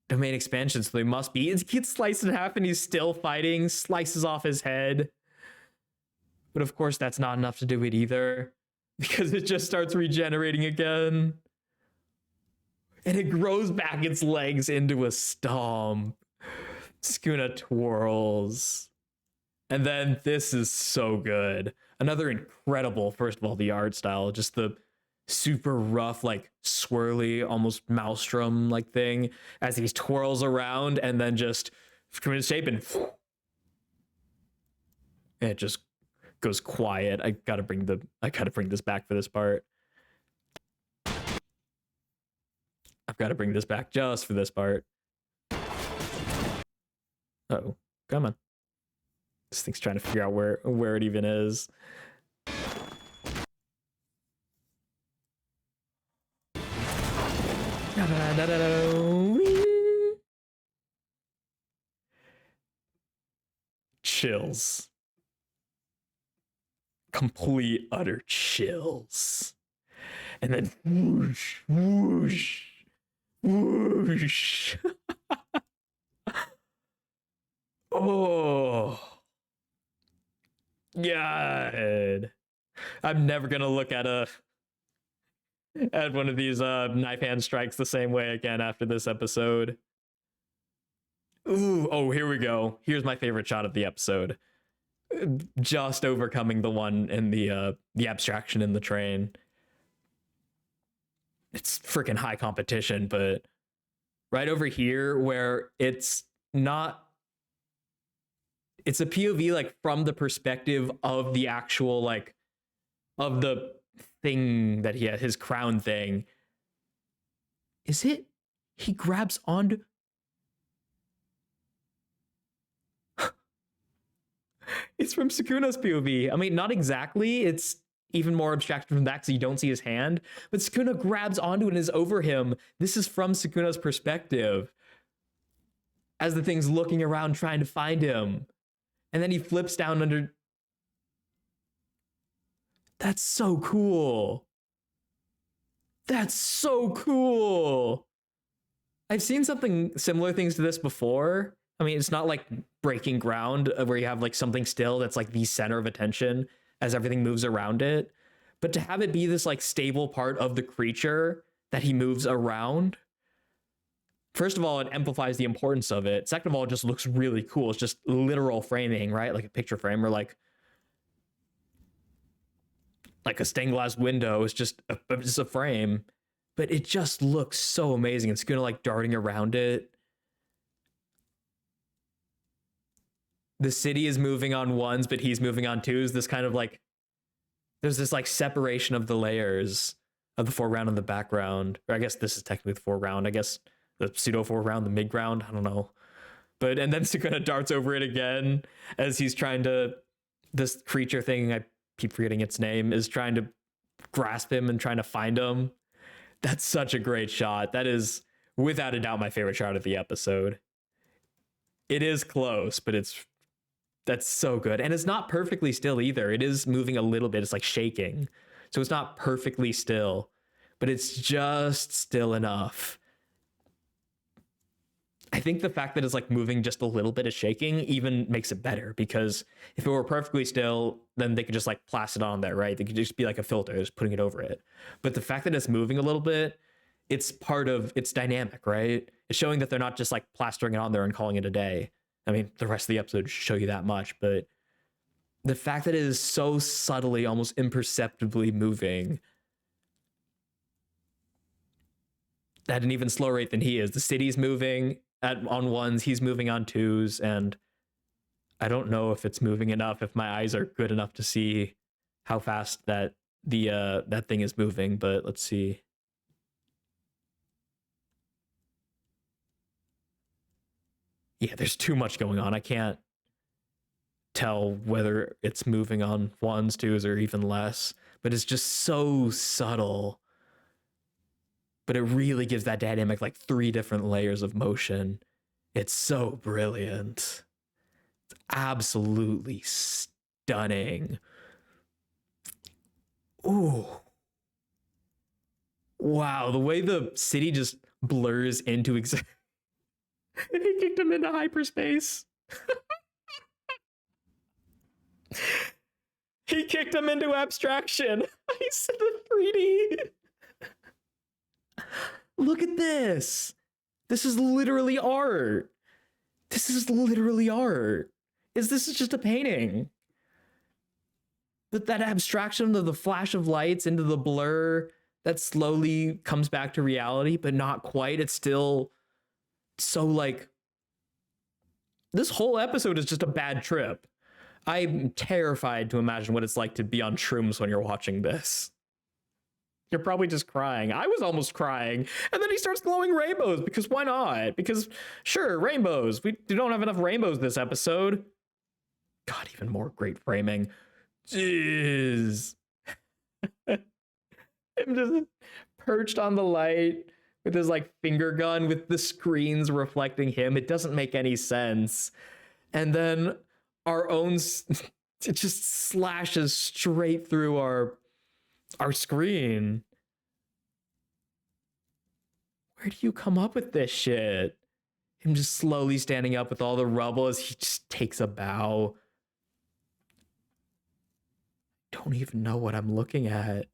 domain expansion, so they must be. It gets sliced in half and he's still fighting, slices off his head. But of course that's not enough to do it either. because it just starts regenerating again. And it grows back its legs into a stomp. Sukuna twirls. And then this is so good. Another incredible, first of all, the art style, just the super rough, like swirly, almost maelstrom like thing as he twirls around and then just come into shape and it just goes quiet. I gotta bring this back for this part. I've got to bring this back just for this part. Uh-oh, come on. This thing's trying to figure out where it even is. Chills. Complete utter chills. And then whoosh, whoosh, whoosh. Oh. God. I'm never gonna look at one of these knife hand strikes the same way again after this episode. Ooh, oh, here we go. Here's my favorite shot of the episode. Just overcoming the one in the abstraction in the train. It's freaking high competition, but right over here where it's not, it's a POV like from the perspective of the actual like of the thing that he has, his crown thing. Is it? He grabs onto. It's from Sukuna's POV. I mean, not exactly. It's even more abstracted from that because you don't see his hand. But Sukuna grabs onto it and is over him. This is from Sukuna's perspective. As the thing's looking around trying to find him. And then he flips down under. That's so cool. That's so cool. I've seen something similar things to this before. I mean, it's not like breaking ground where you have like something still that's like the center of attention as everything moves around it. But to have it be this like stable part of the creature that he moves around. First of all, it amplifies the importance of it. Second of all, it just looks really cool. It's just literal framing, right? Like a picture frame or like a stained glass window. It's just a frame. But it just looks so amazing. It's gonna like darting around it. The city is moving on ones, but he's moving on twos. This kind of like, there's this like separation of the layers of the foreground and the background. Or I guess this is technically the foreground. I guess the pseudo foreground, the midground. I don't know. But, and then Sukuna darts over it again as he's trying to, this creature thing, I keep forgetting its name, is trying to grasp him and trying to find him. That's such a great shot. That is without a doubt my favorite shot of the episode. It is close, but that's so good. And it's not perfectly still either. It is moving a little bit. It's like shaking. So it's not perfectly still, but it's just still enough. I think the fact that it's like moving just a little bit of shaking even makes it better, because if it were perfectly still, then they could just like plaster it on there, right? They could just be like a filter, just putting it over it. But the fact that it's moving a little bit, it's part of, it's dynamic, right? It's showing that they're not just like plastering it on there and calling it a day. I mean, the rest of the episode show you that much, but the fact that it is so subtly, almost imperceptibly moving at an even slower rate than he is. The city's moving on ones, he's moving on twos, and I don't know if it's moving enough, if my eyes are good enough to see how fast that that thing is moving, but let's see. Yeah, there's too much going on. I can't tell whether it's moving on ones, twos, or even less, but it's just so subtle. But it really gives that dynamic like 3 different layers of motion. It's so brilliant. It's absolutely stunning. Ooh. Wow, the way the city just blurs into he kicked him into hyperspace. He kicked him into abstraction. I nice in the 3D. Look at this. This is literally art. This is literally art. This is just a painting? But that abstraction of the flash of lights into the blur that slowly comes back to reality, but not quite. It's still so like, this whole episode is just a bad trip. I'm terrified to imagine what it's like to be on shrooms when you're watching this. You're probably just crying. I was almost crying. And then he starts glowing rainbows, because why not? Because sure, rainbows. We don't have enough rainbows this episode. God, even more great framing. Jeez. Him just perched on the light with his like finger gun with the screens reflecting him. It doesn't make any sense. And then our own, it just slashes straight through our screen. Where do you come up with this shit? Him just slowly standing up with all the rubble as he just takes a bow. Don't even know what I'm looking at.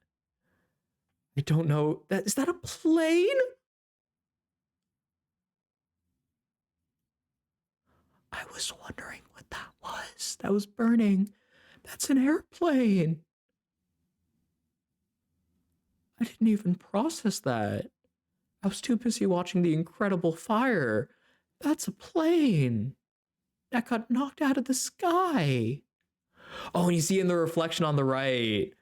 I don't know. Is that a plane? I was wondering what that was. That was burning. That's an airplane. I didn't even process that. I was too busy watching the incredible fire. That's a plane that got knocked out of the sky. Oh, and you see in the reflection on the right.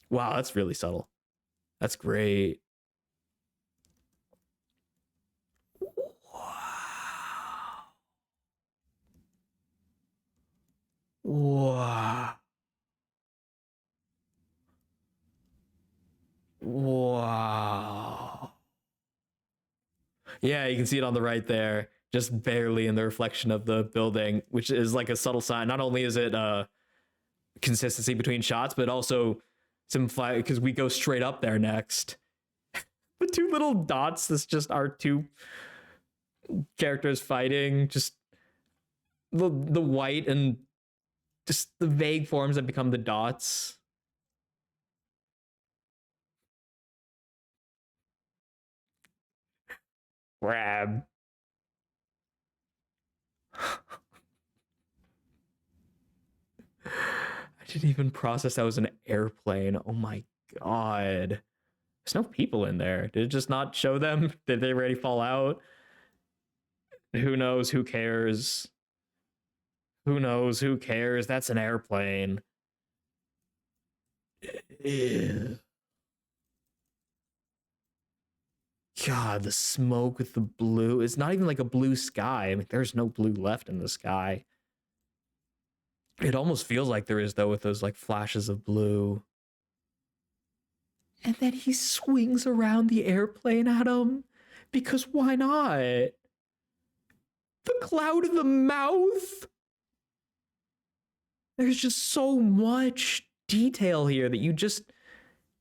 Wow, that's really subtle. That's great. Wow. Wow. Wow. Yeah, you can see it on the right there, just barely in the reflection of the building, which is like a subtle sign. Not only is it consistency between shots, but also some because we go straight up there next. The two little dots, that's just our two characters fighting, just the white and just the vague forms that become the dots. Grab. I didn't even process that was an airplane. Oh my god. There's no people in there. Did it just not show them? Did they already fall out? Who knows? Who cares? Who knows? Who cares? That's an airplane. Ew. God, the smoke with the blue. It's not even like a blue sky. I mean, there's no blue left in the sky. It almost feels like there is, though, with those like flashes of blue. And then he swings around the airplane at him. Because why not? The cloud in the mouth. There's just so much detail here that you just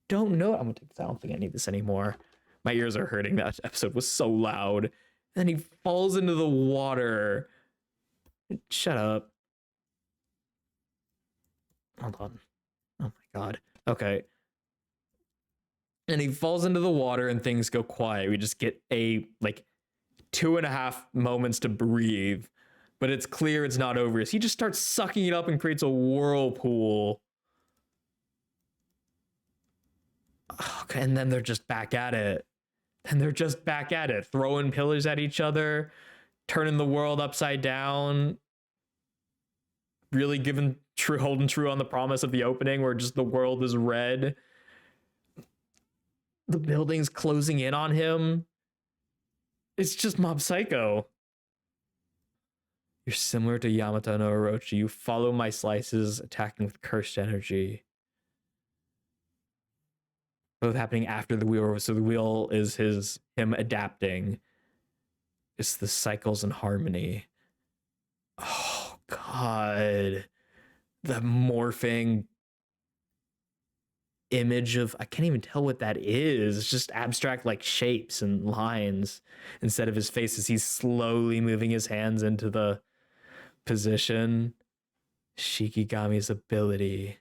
don't know. I'm gonna take this. I don't think I need this anymore. My ears are hurting. That episode was so loud. And then he falls into the water. Shut up. Hold on. Oh my god. Okay. And he falls into the water and things go quiet. We just get a like 2.5 moments to breathe. But it's clear it's not over. So he just starts sucking it up and creates a whirlpool. Okay, and then they're just back at it. And they're just back at it, throwing pillars at each other, turning the world upside down. Really holding true on the promise of the opening where just the world is red. The building's closing in on him. It's just Mob Psycho. You're similar to Yamata no Orochi. You follow my slices, attacking with cursed energy. Both happening after the wheel. So the wheel is him adapting. It's the cycles and harmony. Oh god. The morphing image of, I can't even tell what that is. It's just abstract like shapes and lines instead of his face as he's slowly moving his hands into the position. Shikigami's ability.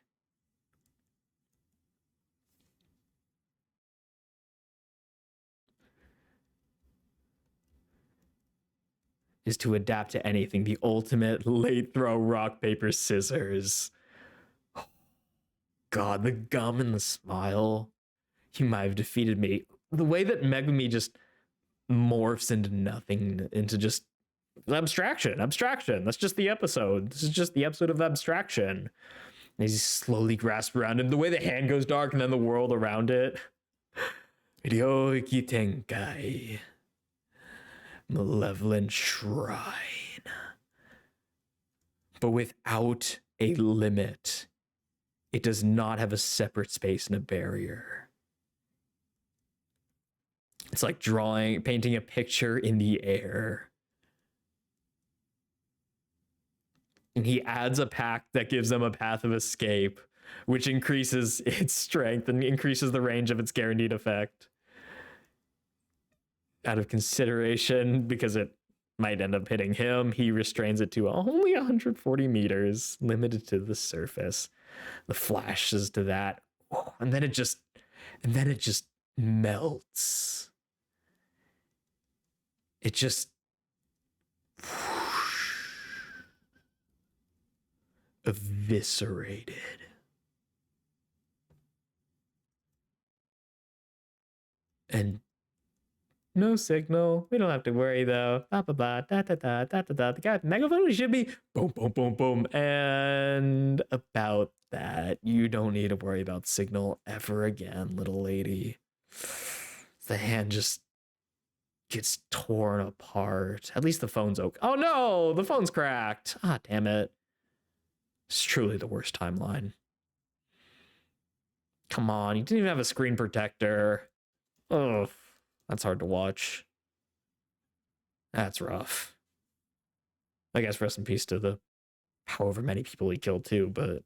is to adapt to anything. The ultimate late throw rock, paper, scissors. God, the gum and the smile. You might have defeated me. The way that Megumi just morphs into nothing, into just abstraction. That's just the episode. This is just the episode of abstraction. And he slowly grasps around him. The way the hand goes dark and then the world around it. Ryoiki Tenkai. Malevolent shrine. But without a limit. It does not have a separate space and a barrier. It's like painting a picture in the air. And he adds a pact that gives them a path of escape, which increases its strength and increases the range of its guaranteed effect. Out of consideration, because it might end up hitting him, he restrains it to only 140 meters, limited to the surface. The flashes to that, and then it just melts. It just eviscerated. And no signal. We don't have to worry though. Blah blah blah. Da da da da da da. The guy with the megaphone should be boom boom boom boom. And about that, you don't need to worry about signal ever again, little lady. The hand just gets torn apart. At least the phone's okay. Oh no, the phone's cracked. Ah, damn it. It's truly the worst timeline. Come on, you didn't even have a screen protector. Oh, that's hard to watch. That's rough. I guess rest in peace to the however many people he killed too, but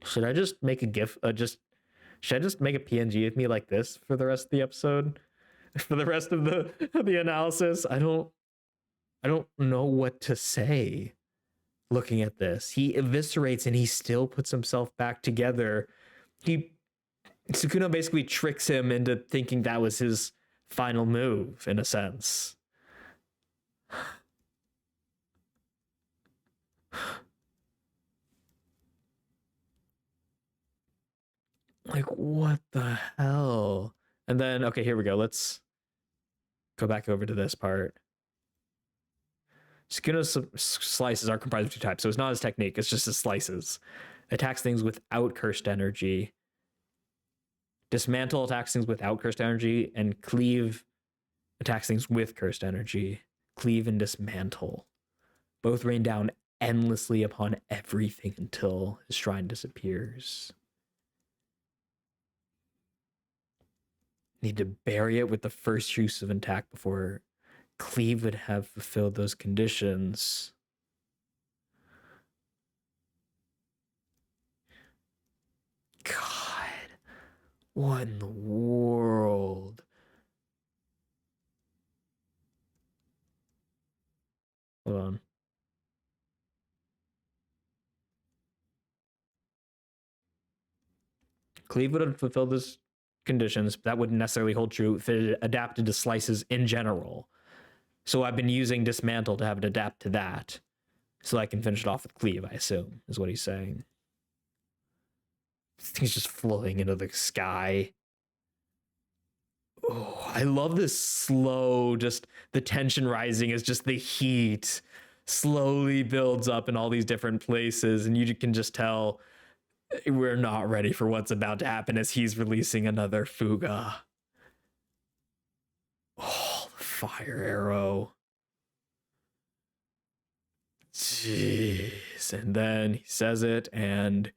should I just make a GIF? Should I just make a PNG of me like this for the rest of the episode? For the rest of the analysis? I don't know what to say looking at this. He eviscerates and he still puts himself back together. Sukuna basically tricks him into thinking that was his final move, in a sense. Like, what the hell? And then, okay, here we go. Let's go back over to this part. Sukuna's slices are comprised of two types, so it's not his technique, it's just his slices. Attacks things without cursed energy. Dismantle attacks things without cursed energy, and cleave attacks things with cursed energy. Cleave and dismantle. Both rain down endlessly upon everything until his shrine disappears. Need to bury it with the first use of attack before cleave would have fulfilled those conditions. God, what in the world? Hold on. Cleave would have fulfilled those conditions, but that wouldn't necessarily hold true if it adapted to slices in general. So I've been using dismantle to have it adapt to that, so I can finish it off with cleave, I assume, is what he's saying. This thing's just floating into the sky. Oh, I love this slow, just the tension rising as just the heat slowly builds up in all these different places, and you can just tell we're not ready for what's about to happen as he's releasing another fuga. Oh, the fire arrow. Jeez. And then he says it, and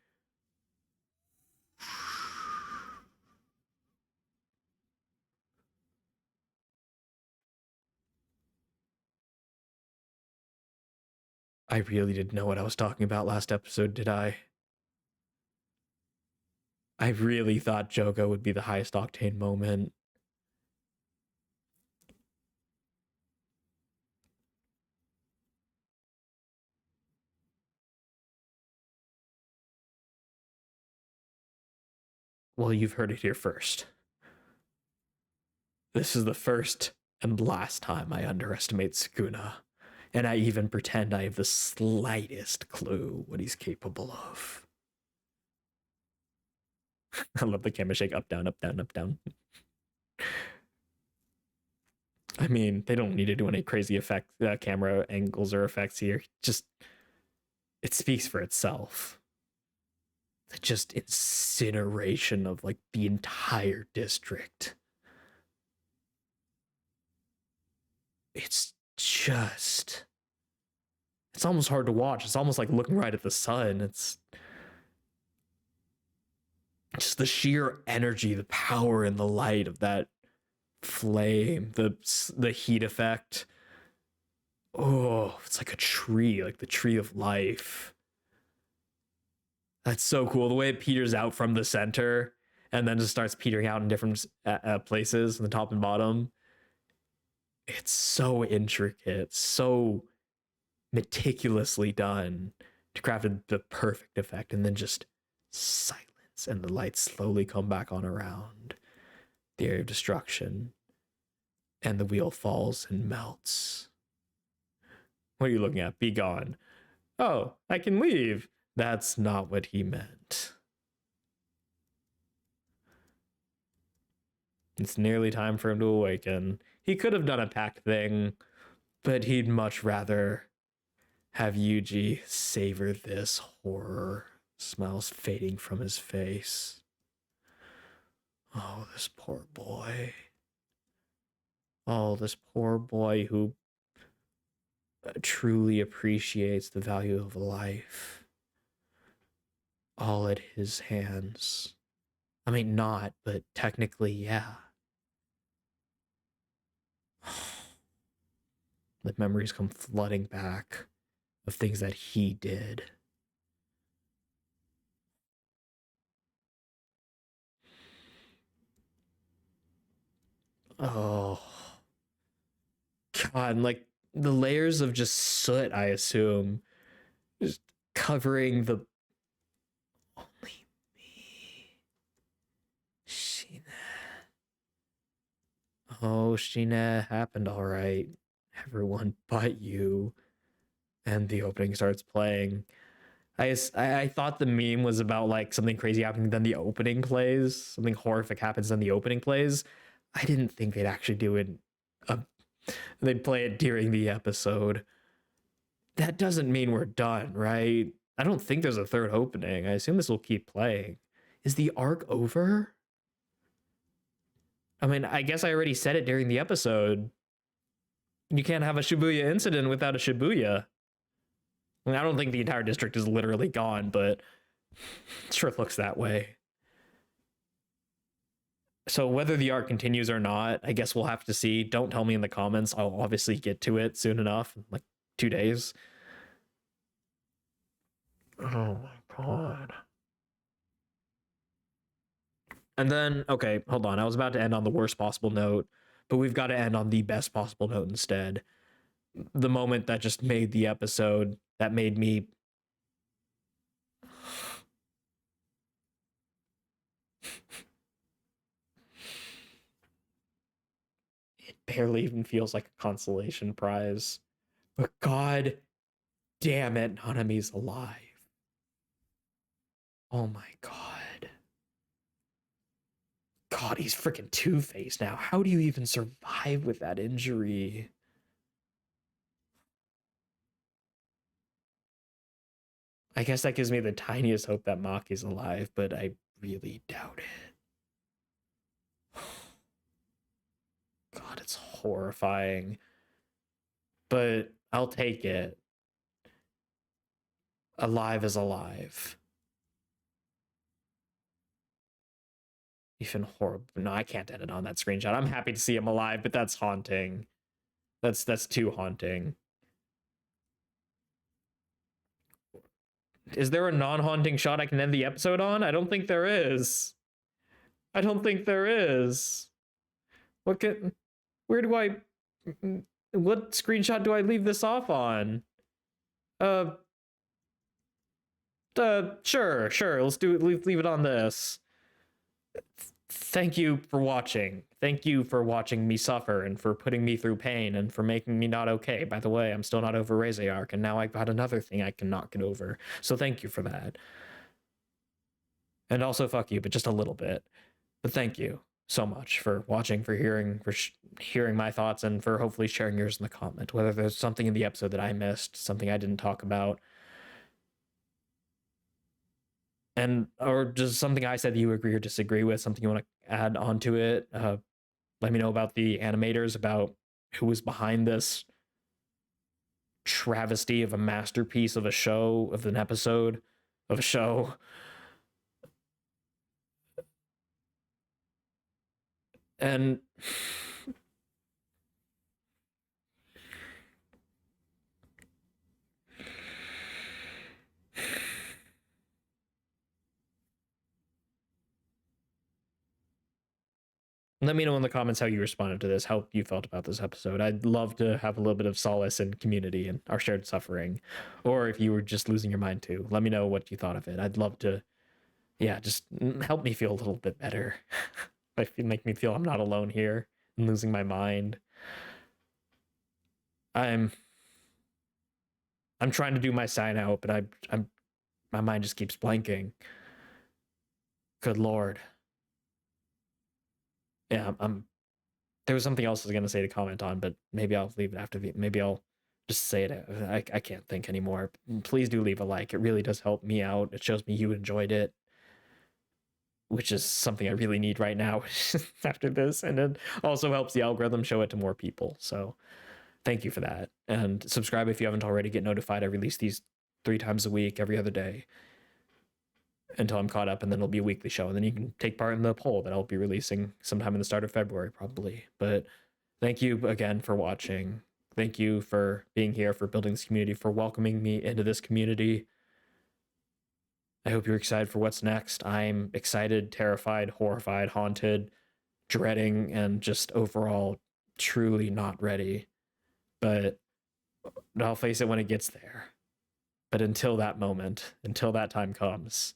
I really didn't know what I was talking about last episode, did I? I really thought Jogo would be the highest octane moment. Well, you've heard it here first. This is the first and last time I underestimate Sukuna, and I even pretend I have the slightest clue what he's capable of. I love the camera shake, up, down, up, down, up, down. I mean, they don't need to do any crazy effect, camera angles or effects here. Just, it speaks for itself. The just incineration of like the entire district. It's just, it's almost hard to watch. It's almost like looking right at the sun. It's just the sheer energy, the power and the light of that flame, the heat effect. Oh, it's like a tree, like the tree of life. That's so cool. The way it peters out from the center and then just starts petering out in different places, in the top and bottom. It's so intricate, so meticulously done to craft the perfect effect, and then just silence, and the lights slowly come back on around the area of destruction, and the wheel falls and melts. What are you looking at? Be gone. Oh, I can leave. That's not what he meant. It's nearly time for him to awaken. He could have done a pact thing, but he'd much rather have Yuji savor this horror. Smiles fading from his face. Oh, this poor boy. Oh, this poor boy who truly appreciates the value of life. All at his hands. I mean, not, but technically, yeah. The memories come flooding back of things that he did. Oh. God, like the layers of just soot, I assume, just covering the only me. Sheena. Oh, Sheena, happened all right. Everyone but you. And the opening starts playing. I thought the meme was about like something crazy happening, then the opening plays. Something horrific happens, then the opening plays. I didn't think they'd actually do it. They'd play it during the episode. That doesn't mean we're done, right? I don't think there's a third opening. I assume this will keep playing. Is the arc over? I mean, I guess I already said it during the episode. You can't have a Shibuya incident without a Shibuya. I mean, I don't think the entire district is literally gone, but it sure looks that way. So whether the arc continues or not, I guess we'll have to see. Don't tell me in the comments. I'll obviously get to it soon enough, like 2 days. Oh my god. And then, okay, hold on. I was about to end on the worst possible note, but we've got to end on the best possible note instead. The moment that just made the episode, that made me... It barely even feels like a consolation prize. But god damn it, Nanami's alive. Oh my god. God, he's freaking Two-Face now. How do you even survive with that injury? I guess that gives me the tiniest hope that Maki's alive, but I really doubt it. God, it's horrifying. But I'll take it. Alive is alive. Even horrible. No, I can't edit on that screenshot. I'm happy to see him alive, but that's haunting. That's too haunting. Is there a non-haunting shot I can end the episode on? I don't think there is. I don't think there is. What screenshot do I leave this off on? Sure. Let's do it. Leave it on this. thank you for watching. Thank you for watching me suffer and for putting me through pain and for making me not okay. By the way, I'm still not over Reze arc, and now I've got another thing I cannot get over. So thank you for that. And also fuck you, but just a little bit. But thank you so much for watching, for hearing my thoughts, and for hopefully sharing yours in the comment. Whether there's something in the episode that I missed, something I didn't talk about, and or just something I said that you agree or disagree with, something you want to add onto it. Let me know about the animators, about who was behind this travesty of a masterpiece of a show, of an episode of a show. And let me know in the comments how you responded to this, how you felt about this episode. I'd love to have a little bit of solace in community and our shared suffering. Or if you were just losing your mind too, let me know what you thought of it. I'd love to, yeah, just help me feel a little bit better. Make me feel I'm not alone here and losing my mind. I'm trying to do my sign out, but I'm my mind just keeps blanking. Good Lord. Yeah, there was something else I was gonna say to comment on, but maybe I'll leave it after maybe I'll just say it. I can't think anymore. Please do leave a like. It really does help me out. It shows me you enjoyed it, which is something I really need right now after this. And it also helps the algorithm show it to more people. So thank you for that. And subscribe if you haven't already. Get notified. I release these 3 times a week, every other day, until I'm caught up, and then it'll be a weekly show. And then you can take part in the poll that I'll be releasing sometime in the start of February, probably. But thank you again for watching. Thank you for being here, for building this community, for welcoming me into this community. I hope you're excited for what's next. I'm excited, terrified, horrified, haunted, dreading, and just overall truly not ready. But I'll face it when it gets there. But until that moment, until that time comes,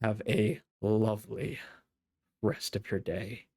have a lovely rest of your day.